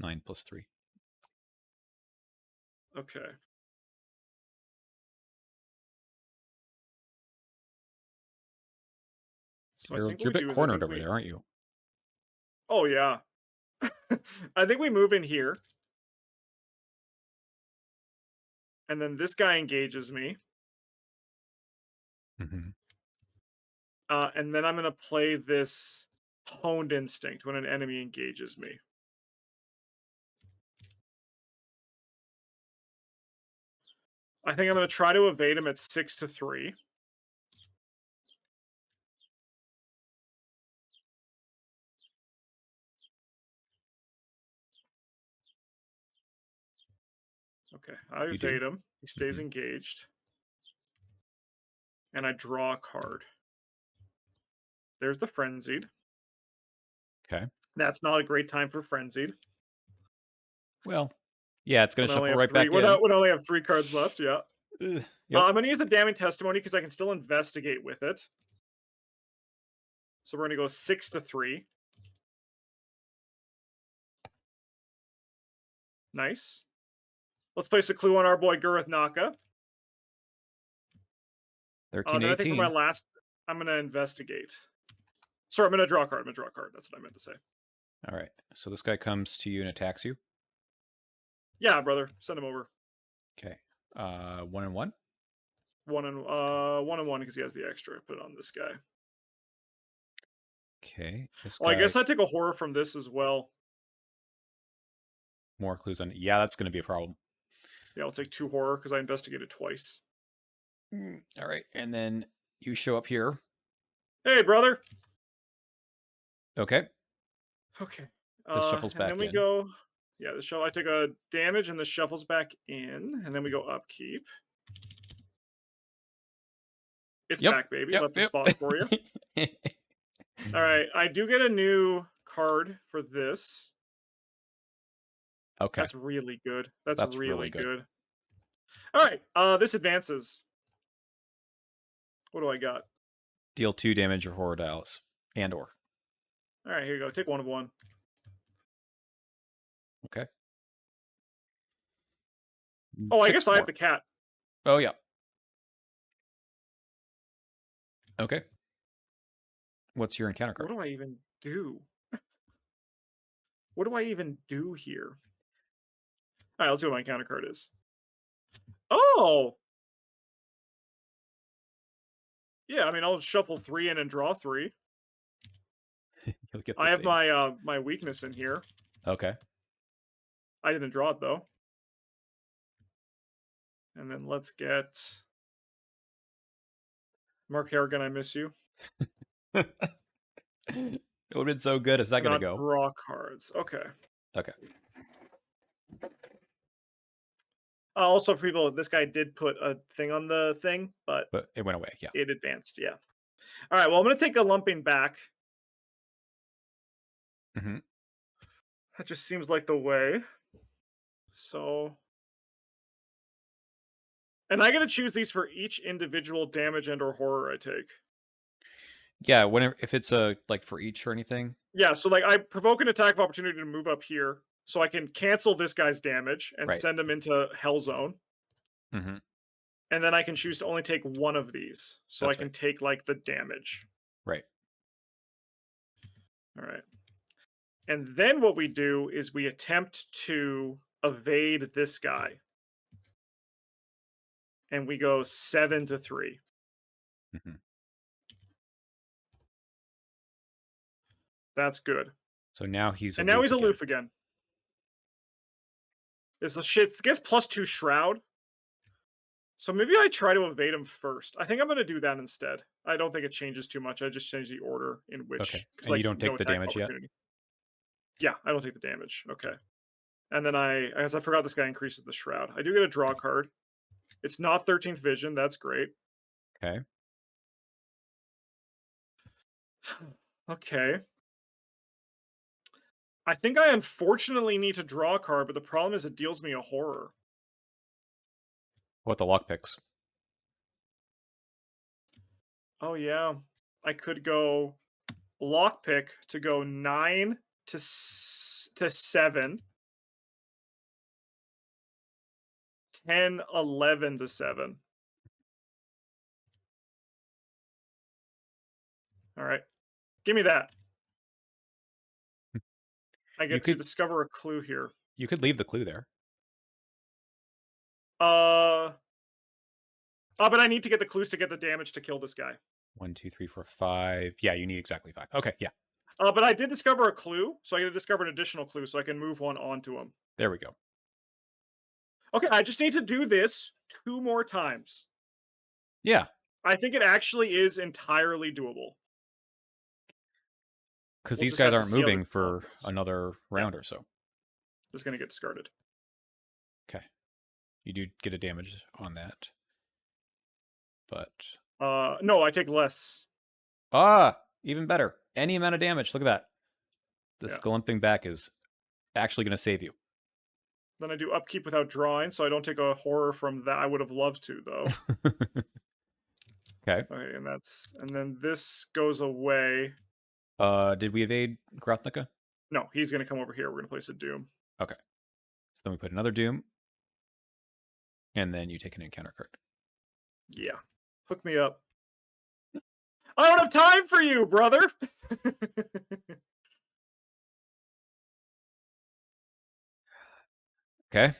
9 plus 3. Okay. So I You're think what you're a we bit do is I cornered think over we there, aren't you? Oh yeah. I think we move in here, and then this guy engages me, Hmm. and then I'm gonna play this honed instinct when an enemy engages me. I think I'm gonna try to evade him at 6 to 3. Okay, I You do. evade him. He stays Hmm. engaged, and I draw a card. There's the frenzied. Okay. That's not a great time for frenzied Well, yeah, it's going when to I only shuffle have right three. back in. When I only have 3 cards left. Yeah. Ugh, yep. I'm gonna use the damning testimony because I can still investigate with it. So we're gonna go 6 to 3. Nice. Let's place a clue on our boy Gurith Naka. Thirteen Then I think for my eighteen. last, I'm gonna investigate. Sorry, I'm gonna draw a card. I'm gonna draw a card. That's what I meant to say. All right. So this guy comes to you and attacks you. Yeah, brother, send him over. Okay. 1 and 1. 1 and 1 because he has the extra. Put it on this guy. Okay. This Well, I guy, guess I take a horror from this as well. more clues on. Yeah, that's going to be a problem. Yeah, I'll take 2 horror because I investigated twice. All right. And then you show up here. Hey, brother. Okay. Okay. This shuffles And then back we in. go. Yeah, the show. I take a damage and the shuffles back in, and then we go upkeep. It's Yep. back, baby. Yep. Left a spot for you. Yep. All right, I do get a new card for this. Okay. That's really good. That's That's really really good. good. All right, this advances. What do I got? Deal 2 damage or horror dials. And or. All right, here you go. Take 1 of 1. Okay. Oh, I guess 6 I have more. the cat. Oh, yeah. Okay. What's your encounter What card? do I even do? What do I even do here? All right, let's see what my counter card is. Oh, yeah. I mean, I'll shuffle 3 in and draw 3. You'll get the I have same. my weakness in here. Okay. I didn't draw it though. And then let's get Mark Harrigan. I miss you. It would have been so good a second Not ago. draw cards. Okay. Okay. Also, for people, this guy did put a thing on the thing, but But it went away. Yeah. it advanced. Yeah. All right. Well, I'm going to take a lumping back. Hmm. That just seems like the way. So, and I got to choose these for each individual damage and or horror I take. Yeah. Whenever, if it's a like for each or anything. Yeah. So, like, I provoke an attack of opportunity to move up here, so I can cancel this guy's damage and Right. send him into Hell Zone. Hmm. And then I can choose to only take one of these, so I That's right. can take like the damage. Right. All right. And then what we do is we attempt to evade this guy. And we go 7 to 3. Hmm. That's good. So now he's And now aloof he's again. aloof again. This is shit. It gets +2 shroud. So maybe I try to evade him first. I think I'm gonna do that instead. I don't think it changes too much. I just change the order in Okay. which, because And you like don't no take the attack of damage yet. opportunity. Yeah, I don't take the damage. Okay. And then as I forgot, this guy increases the shroud. I do get a draw card. It's not 13th vision. That's great. Okay. Okay. I think I unfortunately need to draw a card, but the problem is it deals me a horror. What the lock picks? Oh yeah, I could go lockpick to go 9 to 7, 10, 11 to 7. All right, give me that. I You get to could discover a clue here. you could leave the clue there. Uh, but I need to get the clues to get the damage to kill this guy. 1, 2, 3, 4, 5. Yeah, you need exactly 5. Okay, yeah. But I did discover a clue, so I got to discover an additional clue so I can move one onto him. There we go. Okay, I just need to do this 2 more times. Yeah, I think it actually is entirely doable. because We'll these just guys have to aren't see how moving this all for goes. another Yeah, round or so. this is gonna get discarded. Okay. You do get a damage on that. But No, I take less. even better. Any amount of damage. Look at that. The Yeah. Scalumping back is actually going to save you. Then I do upkeep without drawing, so I don't take a horror from that. I would have loved to though. Okay. Okay, and then this goes away. Did we evade Grotnica? No, he's gonna come over here. We're gonna place a doom. Okay. So then we put another Doom, and then you take an encounter card. Yeah. Hook me up. I don't have time for you, brother. Okay.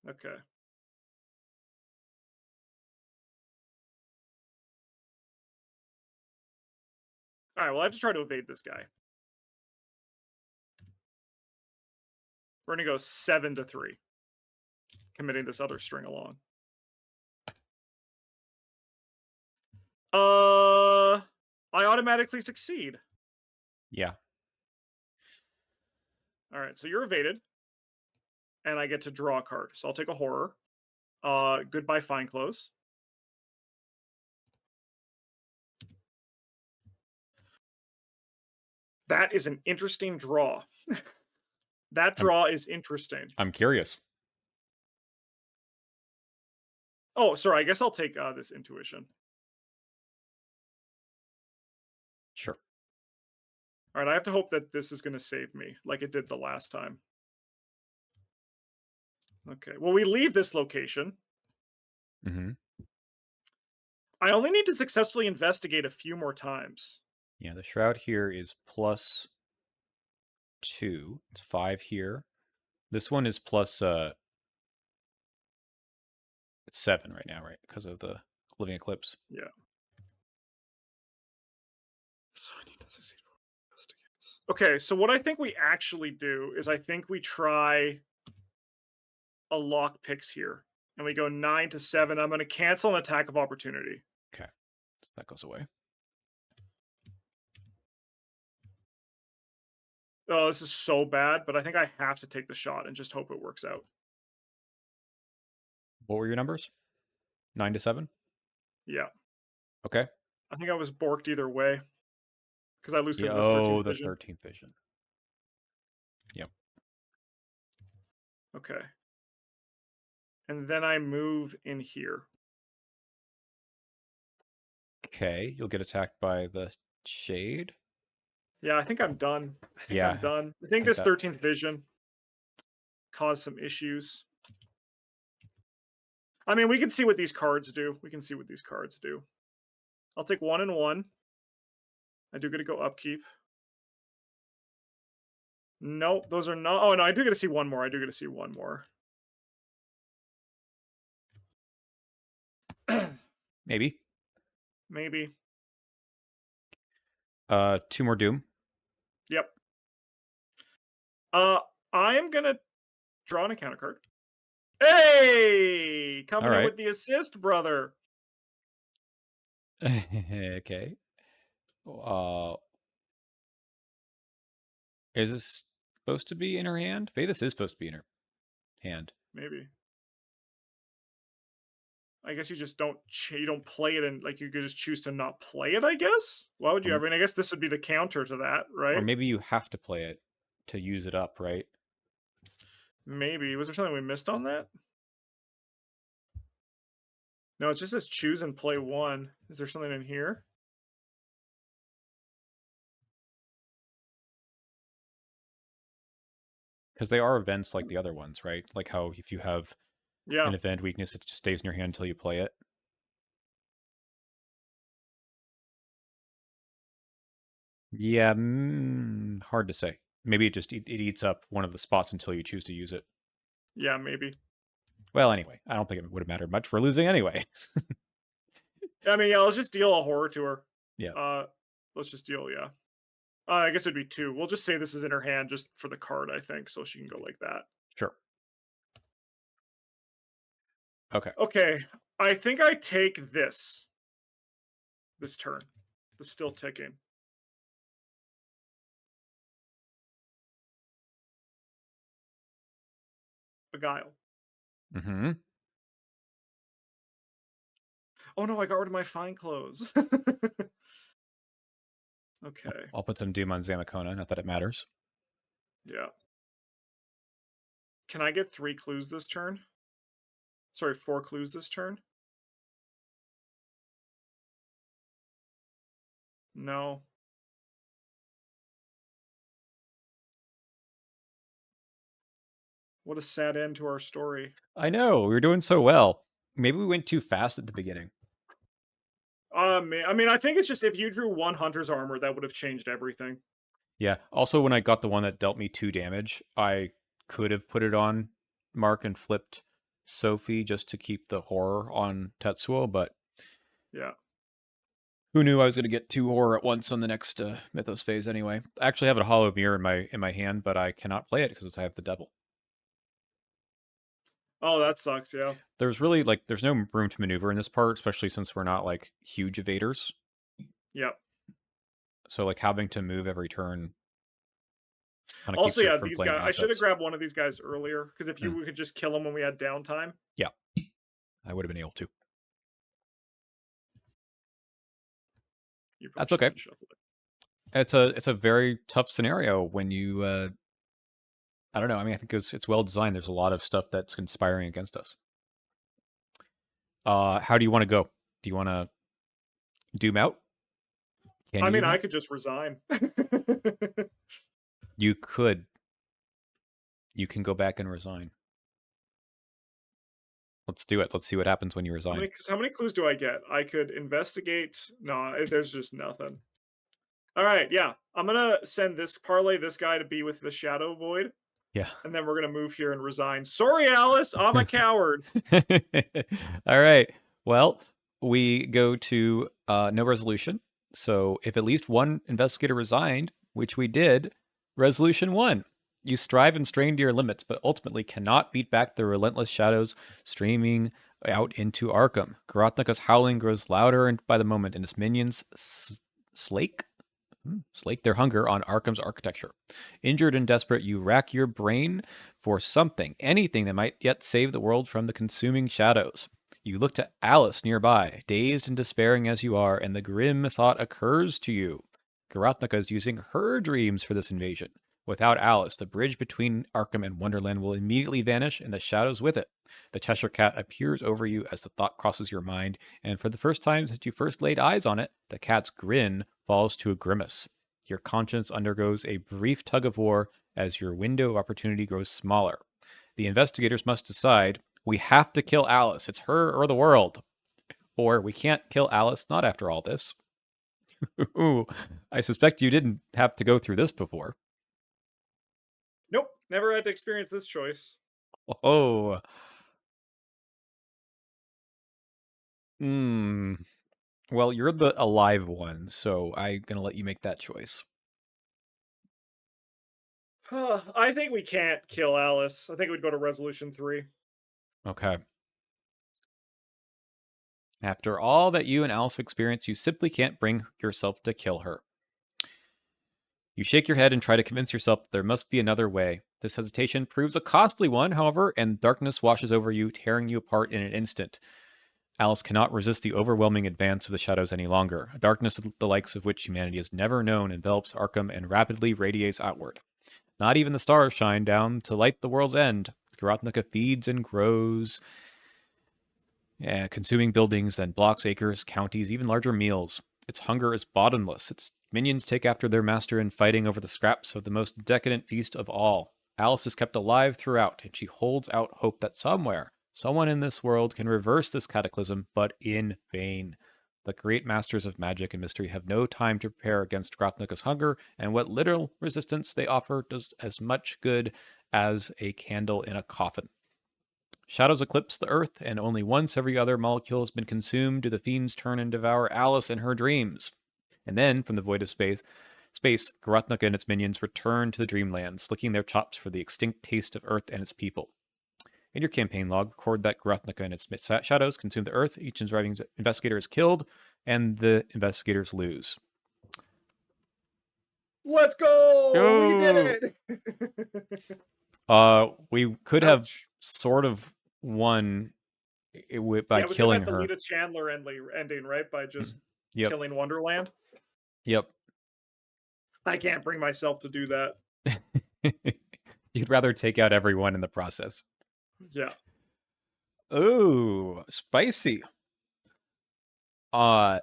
Okay. All right. Well, I have to try to evade this guy. We're gonna go 7 to 3, committing this other string along. I automatically succeed. Yeah. All right. So you're evaded, and I get to draw a card. So I'll take a horror. Goodbye, fine clothes. That is an interesting draw. That I'm draw is interesting. I'm curious. Oh, sorry. I guess I'll take this intuition. Sure. All right. I have to hope that this is going to save me, like it did the last time. Okay. Well, we leave this location. Mm-hmm. I only need to successfully investigate a few more times. Yeah, the Shroud here is plus 2. It's 5 here. This one is plus it's 7 right now, right? Because of the Living Eclipse. Yeah. So I need to succeed for investigates. Okay, so what I think we actually do is I think we try a lock picks here. And we go 9 to 7. I'm going to cancel an attack of opportunity. Okay. So that goes away. Oh, this is so bad, but I think I have to take the shot and just hope it works out. What were your numbers? 9 to 7? Yeah. Okay. I think I was borked either way because I lose because Yeah, of this oh, 13th the vision. 13th vision. Yep. Okay. And then I move in here. Okay, you'll get attacked by the Shade. Yeah, I think I'm done. I think I'm Yeah, done. I I think think this that 13th vision caused some issues. I mean, we can see what these cards do. We can see what these cards do. I'll take 1 and 1. I do get to go upkeep. Nope, those are not. Oh, no, I do get to see one more. I do get to see one more. maybe. Maybe. 2 more Doom. Yep. I am going to draw an encounter card. Hey! All Coming in right. with the assist, brother. Okay. Uh, is this supposed to be in her hand? Maybe this is supposed to be in her hand. Maybe. I guess you just don't you don't play it and like you could just choose to not play it, I guess. Why would you? I Or, mean, I guess this would be the counter to that, or right? maybe you have to play it to use it up, right? Maybe. Was there something we missed on that? No, it just says choose and play one. Is there something in here? Because they are events like the other ones, right? Like how if you have Yeah. an event weakness, it just stays in your hand until you play it. Yeah, hard to say. Maybe it eats up one of the spots until you choose to use it. Yeah, maybe. Well, anyway, I don't think it would have mattered much for losing anyway. I mean, yeah, let's just deal a horror to her. Yeah, Uh, let's just deal, yeah. I guess it'd be two. We'll just say this is in her hand just for the card, I think, so she can go like that. sure. Okay. Okay, I think I take this turn. The still ticking. Beguile. Mm-hmm. Oh no, I got rid of my fine clothes. Okay, I'll put some Doom on Zamakona, not that it matters. yeah. Can I get 3 clues this turn? Sorry, 4 clues this turn? No. What a sad end to our story. I know, we were doing so well. Maybe we went too fast at the beginning. I mean, I think it's just if you drew 1 Hunter's Armor, that would have changed everything. Yeah. Also, when I got the one that dealt me 2 damage, I could have put it on Mark and flipped Sophie just to keep the horror on Tetsuo, but Yeah. who knew I was going to get 2 horror at once on the next Mythos phase anyway. I actually have a hollow mirror in my hand, but I cannot play it because I have the devil. Oh, that sucks, yeah. There's really there's no room to maneuver in this part, especially since we're not like huge evaders. Yep. So like having to move every turn kind of keeps Also, her yeah, from these playing guys I should have assets. grabbed one of these guys earlier, because if Mm, you could just kill them when we had downtime, yeah, I would have been able to. you probably That's should okay. have unshuffled it. It's a very tough scenario when you I don't know. I mean, I think it's well designed. There's a lot of stuff that's conspiring against us. How do you want to go? Do you want to doom out? Can I you mean, doom I out? could just resign. You could. You can go back and resign. Let's do it. Let's see what happens when you resign. How many clues do I get? I could investigate. No, there's just nothing. All right, yeah. I'm gonna send this parlay this guy to be with the Shadow Void, Yeah. and then we're gonna move here and resign. Sorry, Alice, I'm a coward. All right. Well, we go to no resolution. So if at least one investigator resigned, which we did, resolution 1. You strive and strain to your limits, but ultimately cannot beat back the relentless shadows streaming out into Arkham. Garothnika's howling grows louder and by the moment, and its minions slake their hunger on Arkham's architecture. Injured and desperate, you rack your brain for something, anything that might yet save the world from the consuming shadows. You look to Alice nearby, dazed and despairing as you are, and the grim thought occurs to you. Garotnica is using her dreams for this invasion. Without Alice, the bridge between Arkham and Wonderland will immediately vanish, and the shadows with it. The Cheshire Cat appears over you as the thought crosses your mind, and for the first time since you first laid eyes on it, the cat's grin falls to a grimace. Your conscience undergoes a brief tug of war as your window of opportunity grows smaller. The investigators must decide we have to kill Alice. It's her or the world. Or we can't kill Alice, not after all this. Ooh, I suspect you didn't have to go through this before. Nope, never had to experience this choice. Oh. Hmm. Well, you're the alive one, so I'm gonna let you make that choice. I think we can't kill Alice. I think we'd go to resolution 3. Okay. After all that you and Alice have experienced, you simply can't bring yourself to kill her. You shake your head and try to convince yourself that there must be another way. This hesitation proves a costly one, however, and darkness washes over you, tearing you apart in an instant. Alice cannot resist the overwhelming advance of the shadows any longer. A darkness the likes of which humanity has never known envelops Arkham and rapidly radiates outward. Not even the stars shine down to light the world's end. Garotnica feeds and grows Yeah, consuming buildings, then blocks, acres, counties, even larger meals. Its hunger is bottomless. Its minions take after their master in fighting over the scraps of the most decadent feast of all. Alice is kept alive throughout, and she holds out hope that somewhere, someone in this world can reverse this cataclysm, but in vain. The great masters of magic and mystery have no time to prepare against Grothnaka's hunger, and what little resistance they offer does as much good as a candle in a coffin. Shadows eclipse the earth, and only once every other molecule has been consumed do the fiends turn and devour Alice in her dreams. And then, from the void of space, Garothnaka and its minions return to the dreamlands, licking their chops for the extinct taste of Earth and its people. In your campaign log, record that Garothnaka and its shadows consume the Earth, each surviving investigator is killed, and the investigators lose. Let's go! We did Go! it! We could have Ouch. sort of won by Yeah, we could have killing had the her. Lita Chandler ending, right? By Mhm. just Yep. killing Wonderland. Yep. I can't bring myself to do that. You'd rather take out everyone in the process. Yeah. Ooh, spicy. Uh,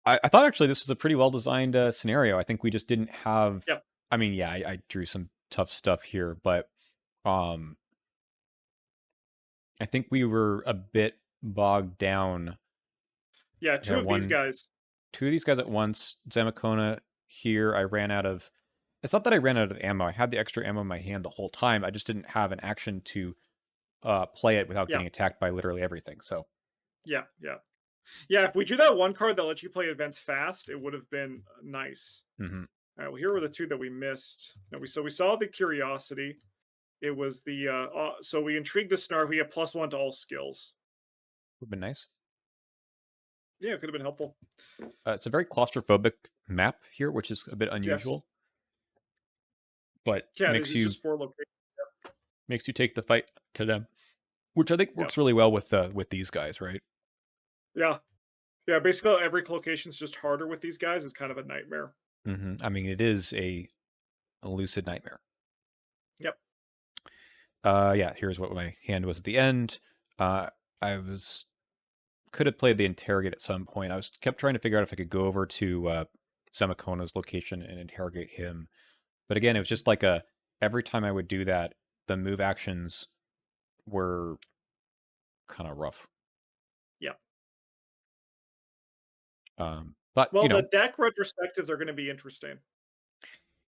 I thought actually this was a pretty well designed scenario. I think we just didn't have. Yep. I mean, yeah, I drew some tough stuff here, but um, I think we were a bit bogged down. Yeah, Yeah, two of these guys. two of these guys at once. Zamacona here. I ran out of. It's not that I ran out of ammo. I had the extra ammo in my hand the whole time. I just didn't have an action to play it without Yeah. getting attacked by literally everything. So, Yeah. Yeah. Yeah, if we drew that one card that lets you play events fast, it would have been nice. hmm All right, well, here were the two that we missed. Now we saw the curiosity. It was the so we intrigued the snark. We get +1 to all skills. would have been nice. Yeah, it could have been helpful. It's a very claustrophobic map here, which is a bit Yes. unusual, but Yeah, it is. It's just 4 locations. makes you take the fight to them, which I think Yeah. works really well with these guys, right? Yeah. Yeah. Basically, every location's just harder with these guys. It's kind of a nightmare. I mean, it is a lucid nightmare. Yep. Yeah. Here's what my hand was at the end. I was could have played the interrogate at some point. I was kept trying to figure out if I could go over to Zamakona's location and interrogate him. But again, it was just like a every time I would do that, the move actions were kind of rough. Yeah. But Well, the deck retrospectives are going to be interesting.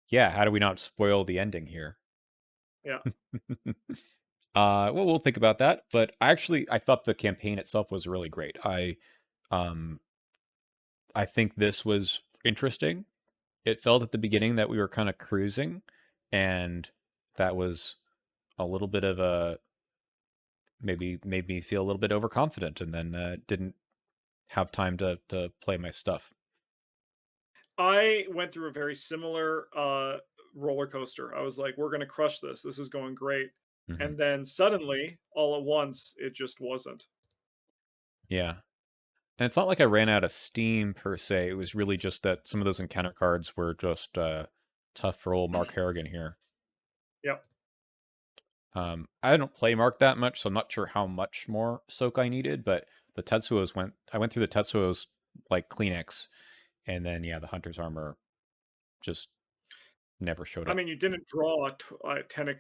yeah. How do we not spoil the ending here? Yeah. Well, we'll think about that. But I thought the campaign itself was really great. Um, I think this was interesting. It felt at the beginning that we were kind of cruising, and that was a little bit of a maybe made me feel a little bit overconfident, and then didn't have time to play my stuff. I went through a very similar roller coaster. I was like, we're going to crush this. This is going great. hmm And then suddenly, all at once, it just wasn't. Yeah, and it's not like I ran out of steam per se. It was really just that some of those encounter cards were just tough for old Mark Harrigan here. Yep. I don't play Mark that much, so I'm not sure how much more soak I needed, but the Tetsuos I went through the Tetsuos like Kleenex, and then yeah, the Hunter's armor just never showed I up. mean, you didn't draw 10,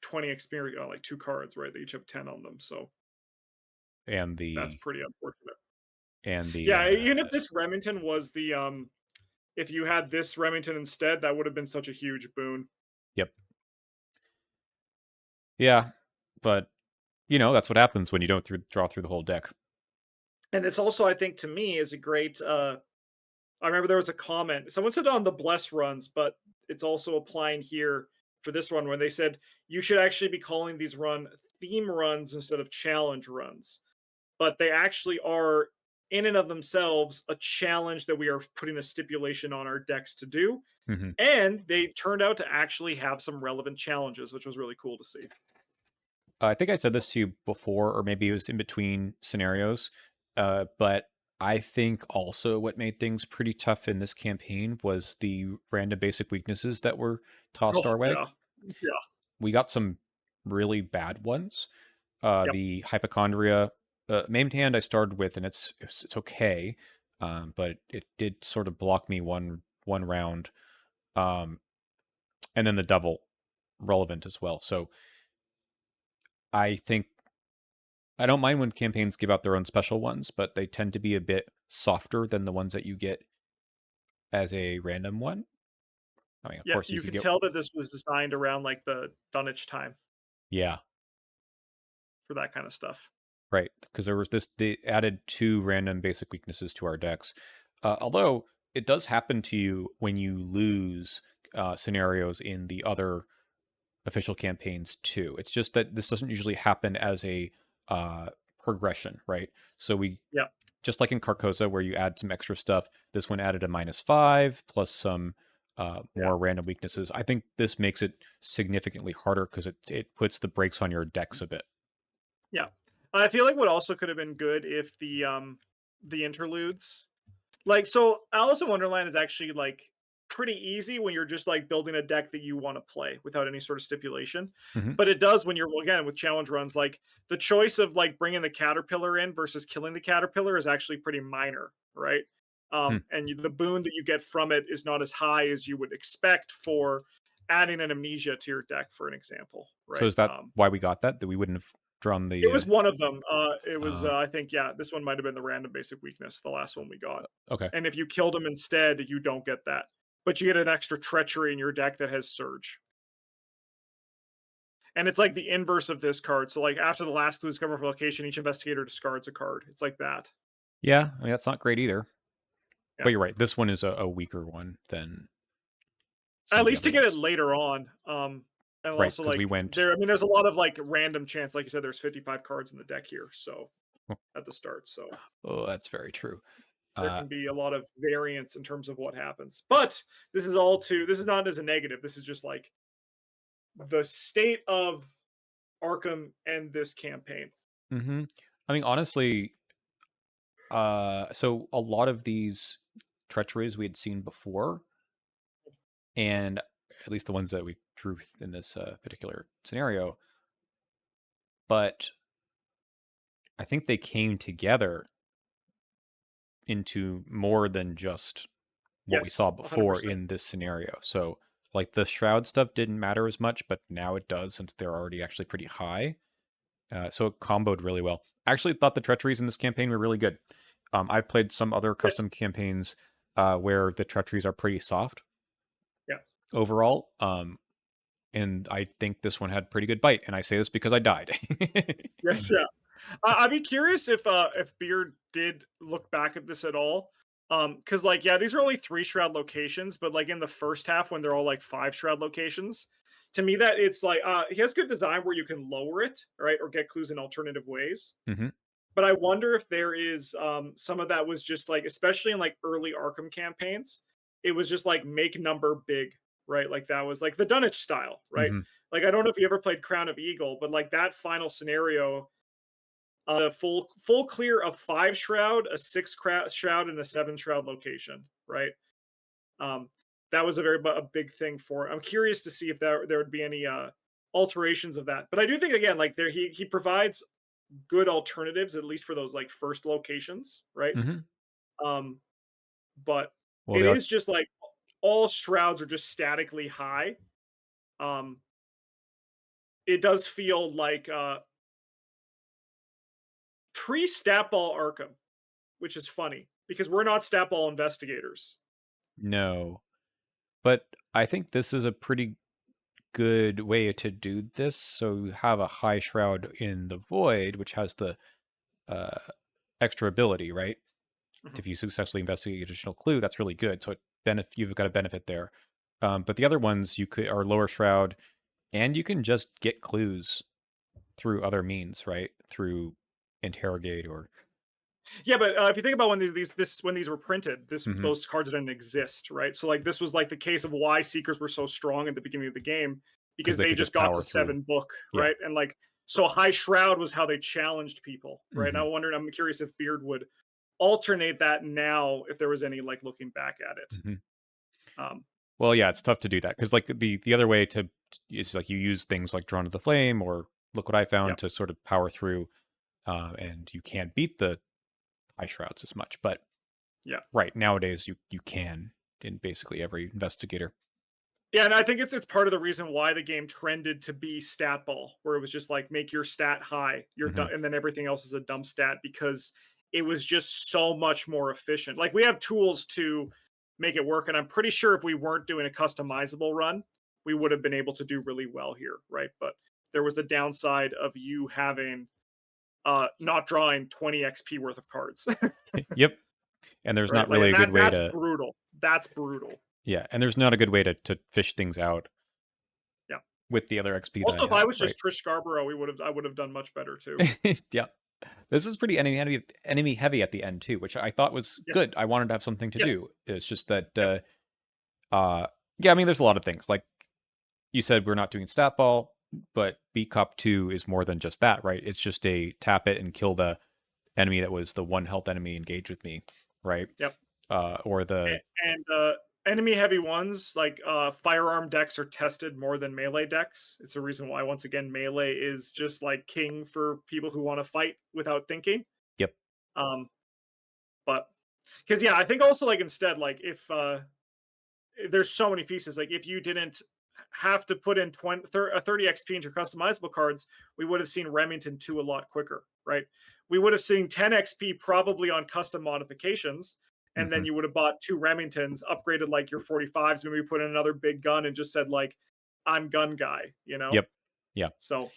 20 experience, like 2 cards, right? They each have 10 on them. So And that's the pretty unfortunate. and the Yeah. Even if this Remington was if you had this Remington instead, that would have been such a huge boon. yep. Yeah, but that's what happens when you don't draw through the whole deck. And this also, I think, to me, is a great I remember there was a comment. Someone said on the bless runs, but it's also applying here for this one when they said you should actually be calling these run theme runs instead of challenge runs. But they actually are in and of themselves a challenge that we are putting a stipulation on our decks to do. hmm And they turned out to actually have some relevant challenges, which was really cool to see. I think I said this to you before, or maybe it was in between scenarios. But I think also what made things pretty tough in this campaign was the random basic weaknesses that were Oh tossed our way. yeah. Yeah. We got some really bad ones, Yep. The hypochondria maimed hand I started with, and it's okay, but it did sort of block me one round, um, and then the double relevant as well. So I think I don't mind when campaigns give out their own special ones, but they tend to be a bit softer than the ones that you get as a random one. I mean, of Yeah, course, you you could could get tell that this was designed around like the Dunwich time yeah, for that kind of stuff. right, because there was this they added 2 random basic weaknesses to our decks. Although it does happen to you when you lose scenarios in the other official campaigns too. It's just that this doesn't usually happen as a uh, progression, right? So we Yeah, just like in Carcosa where you add some extra stuff, this one added a -5 plus some yeah, more random weaknesses. I think this makes it significantly harder because it puts the brakes on your decks a bit. yeah. I feel like what also could have been good if the interludes. Like, so Alice in Wonderland is actually like pretty easy when you're just like building a deck that you want to play without any sort of stipulation. Hmm. But it does when you're again with challenge runs, like the choice of like bringing the caterpillar in versus killing the caterpillar is actually pretty minor, right? Hmm. The boon that you get from it is not as high as you would expect for adding an amnesia to your deck, for an example, So right? is that why we got that? That we wouldn't have drawn It the was one of them. It was, uh, I think, yeah, this one might have been the random basic weakness, the last one we got. okay. And if you killed him instead, you don't get that. But you get an extra treachery in your deck that has Surge. And it's like the inverse of this card. So, like, after the last clue discovered from location, each investigator discards a card. It's like that. Yeah, I mean that's not great either. But Yeah. you're right. This one is a weaker one than some At of the least other to get it ones. later on. And Right, also, because we like, went. I mean, there's a lot of like random chance. Like you said, there's 55 cards in the deck here. So, at the start. So, Oh, that's very true. there Uh, can be a lot of variance in terms of what happens. But this is not as a negative. This is just like the state of Arkham and this campaign. hmm I mean, honestly, so a lot of these treacheries we had seen before, and at least the ones that we drew in this particular scenario, but I think they came together into more than just what we Yes, saw hundred before percent. in this scenario. So, like the shroud stuff didn't matter as much, but now it does since they're already actually pretty high. So it comboed really well. I actually thought the treacheries in this campaign were really good. I've played some other Yes, custom campaigns where the treacheries are pretty soft yeah, overall. And I think this one had pretty good bite. And I say this because I died. yes, yeah. I'd be curious if Beard did look back at this at all. Because like, yeah, these are only 3 shroud locations, but like in the first half when they're all like 5 shroud locations, to me that it's like he has good design where you can lower it, right, or get clues in alternative ways. Hmm. But I wonder if there is some of that was just like, especially in like early Arkham campaigns, it was just like make number big, right? Like that was like the Dunwich style, right? Hmm. Like I don't know if you ever played Crown of Eagle, but like that final scenario, full clear of 5 shroud, a shroud, and a 7 shroud location, right? Um, that was a big thing for. I'm curious to see if there would be any alterations of that. But I do think again, like there he provides good alternatives at least for those like first locations, right? Hmm. Um, but Well, it they are. is just like all shrouds are just statically high. Um, it does feel like pre Statball Arkham, which is funny because we're not Statball investigators. No. But I think this is a pretty good way to do this. So you have a high shroud in the void, which has the uh, extra ability, right? Mhm. If you successfully investigate additional clue, that's really good. So you've got a benefit there. But the other ones you could are lower shroud, and you can just get clues through other means, right? Through interrogate or. Yeah, but if you think about when when these were printed, Mhm, those cards didn't exist, right? So like this was like the case of why Seekers were so strong at the beginning of the game because because they they could just just got to power through. 7 book, Yeah. right? And like so High Shroud was how they challenged people, right? And Hmm. I'm curious if Beard would alternate that now if there was any like looking back at it. Hmm. Um, Well, yeah, it's tough to do that because like the other way to is like you use things like Drawn to the Flame or look what I found Yep. to sort of power through, and you can't beat the high shrouds as much. But Yeah. right nowadays, you can in basically every investigator. Yeah, and I think it's part of the reason why the game trended to be stat ball, where it was just like make your stat high, Hmm. and then everything else is a dump stat because it was just so much more efficient. Like we have tools to make it work, and I'm pretty sure if we weren't doing a customizable run, we would have been able to do really well here, right? But there was the downside of you having not drawing 20 XP worth of cards, Yep, and there's right? not Like, really and a good way that's to brutal. That's brutal. yeah, and there's not a good way to fish things out Yeah. with the other XP that I Also, if I have, was right? just Trish Scarborough, I would have done much better too. Yeah. This is pretty enemy heavy at the end too, which I thought was Yes. good. I wanted to have something to Yes. do. It's just that Yep. yeah, I mean there's a lot of things. Like you said we're not doing stat ball, but B Cop 2 is more than just that, right? It's just a tap it and kill the enemy that was the one health enemy engaged with me, right? Yep. Or the And enemy heavy ones like firearm decks are tested more than melee decks. It's a reason why once again melee is just like king for people who want to fight without thinking. yep. Um, but because yeah, I think also like instead like if there's so many pieces. Like if you didn't have to put in 30 XP into customizable cards, we would have seen Remington 2 a lot quicker, right? We would have seen 10 XP probably on custom modifications, and then Hmm. you would have bought two Remingtons, upgraded like your 45s, maybe put in another big gun and just said like, I'm gun guy, you know? Yep. Yeah. So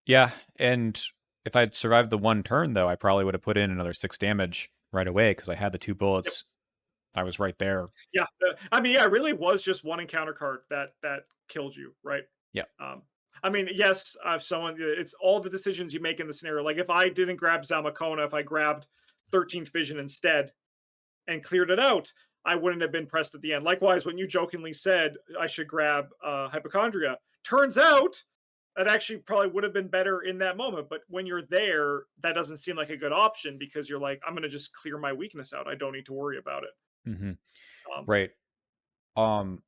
Yeah, and if I'd survived the one turn though, I probably would have put in another 6 damage right away because I had the 2 yep. bullets. I was right there. Yeah. I mean, yeah, it really was just one encounter card that killed you, right? Yeah. Um, I mean, yes, someone it's all the decisions you make in the scenario. Like if I didn't grab Zamakona, if I grabbed 13th Vision instead and cleared it out, I wouldn't have been pressed at the end. Likewise, when you jokingly said I should grab Hypochondria, turns out that actually probably would have been better in that moment. But when you're there, that doesn't seem like a good option because you're like, I'm going to just clear my weakness out. I don't need to worry about it. Mhm. Um, Right. Um,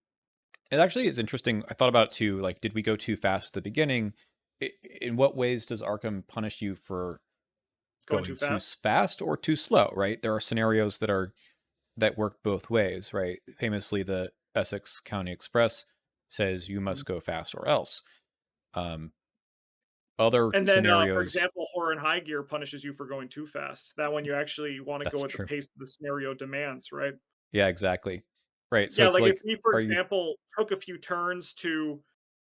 it actually is interesting. I thought about it too, like, did we go too fast at the beginning? In what ways does Arkham punish you for Going too going too fast. fast or too slow, right? There are scenarios that work both ways, right? Famously, the Essex County Express says you must go fast or else. Um, other And then, for scenarios, example, horror and high gear punishes you for going too fast. That one you actually want to that's go at the true. pace the scenario demands, right? Yeah, exactly. Right. So Yeah, it's like if like, we, for are you? example, took a few turns to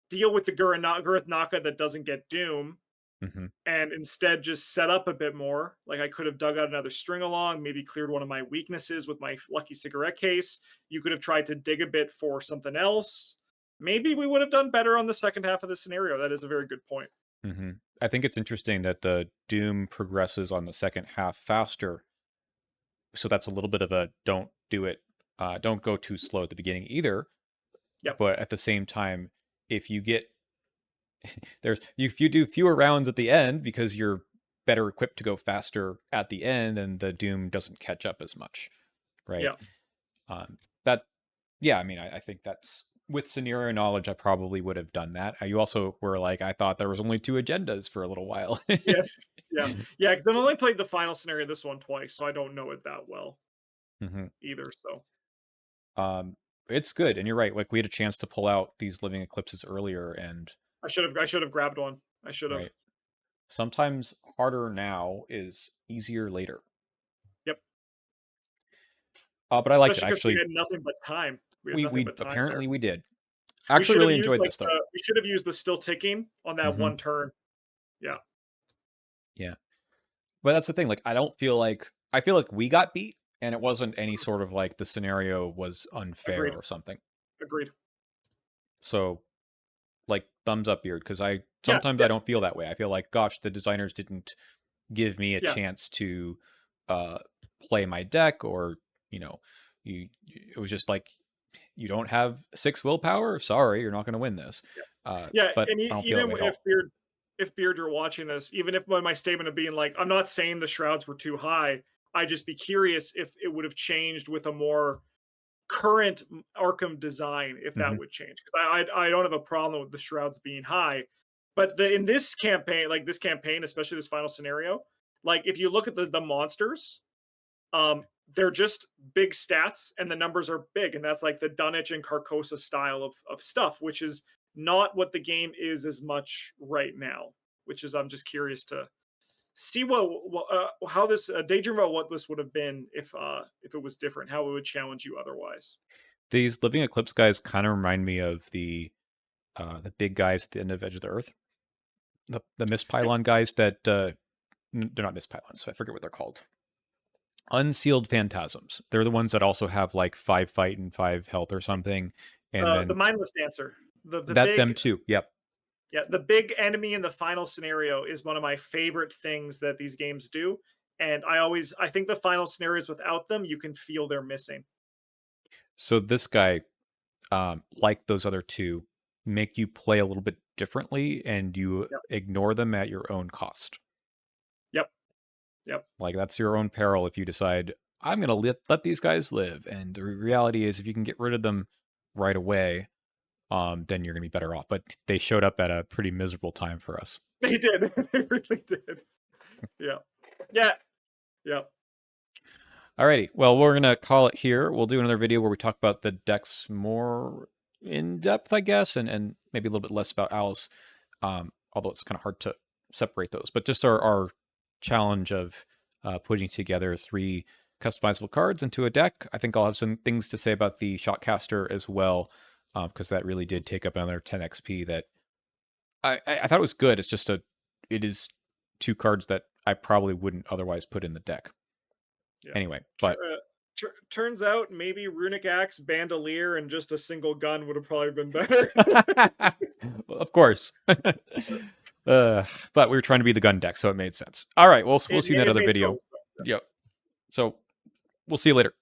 deal with the Gurith Naka that doesn't get Doom, Mhm. and instead just set up a bit more, like I could have dug out another string along, maybe cleared one of my weaknesses with my lucky cigarette case. You could have tried to dig a bit for something else. Maybe we would have done better on the second half of the scenario. That is a very good point. Mhm. I think it's interesting that the Doom progresses on the second half faster, so that's a little bit of a don't do it, don't go too slow at the beginning either. Yep. But at the same time, if you get if you do fewer rounds at the end because you're better equipped to go faster at the end, then the Doom doesn't catch up as much, right? Yeah. That yeah, I mean, I think that's with scenario knowledge, I probably would have done that. You also were like, I thought there was only two agendas for a little while. Yes. Yeah. Yeah. Because I've only played the final scenario this one twice, so I don't know it that well Hmm. either. So Um, it's good, and you're right. Like we had a chance to pull out these living eclipses earlier, and I should have grabbed one. I should have. right, sometimes harder now is easier later. Yep. But I liked it. Especially because we Actually, had nothing but time. We had nothing we but time there. apparently we did. I We actually should have really used enjoyed like this though. we should have used the still ticking on that Hmm. one turn. Yeah. Yeah, but that's the thing. Like, I feel like we got beat, and it wasn't any sort of like the scenario was unfair Agreed. or something. Agreed. So, like, thumbs up, beard, because I Yeah. sometimes I Yeah. don't feel that way. I feel like, gosh, the designers didn't give me a Yeah. chance to uh, play my deck, or you know, it was just like you don't have 6 willpower. Sorry, you're not going to win this. Yeah. But And I don't feel that even way at if all. Beard, you're watching this, even if my statement of being like, I'm not saying the shrouds were too high. I'd just be curious if it would have changed with a more current Arkham design, if that Hmm. would change. Because I don't have a problem with the shrouds being high, But in this campaign, like this campaign, especially this final scenario, like if you look at the monsters, um, they're just big stats and the numbers are big, and that's like the Dunwich and Carcosa style of stuff, which is not what the game is as much right now. Which is I'm just curious to see how this daydream about what this would have been if it was different, how it would challenge you otherwise. These living eclipse guys kind of remind me of the big guys at the end of Edge of the Earth, the mist Okay. pylon guys that they're not mist pylons, so I forget what they're called. Unsealed phantasms. They're the ones that also have like 5 fight and 5 health or something, and The then mindless dancer, the that them big too. Yep. yeah, the big enemy in the final scenario is one of my favorite things that these games do. And I think the final scenarios without them, you can feel they're missing. So this guy, like those other two, make you play a little bit differently, and you Yep. ignore them at your own cost. Yep. Yep. Like that's your own peril if you decide I'm going to let these guys live. And the reality is, if you can get rid of them right away, then you're going to be better off. But they showed up at a pretty miserable time for us. They did. They really did. Yeah. Yeah. Yeah. Alrighty, well, we're going to call it here. We'll do another video where we talk about the decks more in depth, I guess, and maybe a little bit less about Alice, although it's kind of hard to separate those. But just our challenge of putting together 3 customizable cards into a deck. I think I'll have some things to say about the Shotcaster as well, because that really did take up another 10 XP that I thought it was good. It's just it is 2 cards that I probably wouldn't otherwise put in the deck. Yeah. Anyway, but Turns out maybe Runic Axe, Bandolier, and just a single gun would have probably been better. well, of course. But we were trying to be the gun deck, so it made sense. All right, we'll see you in that It other made video. total sense. Yep. So we'll see you later.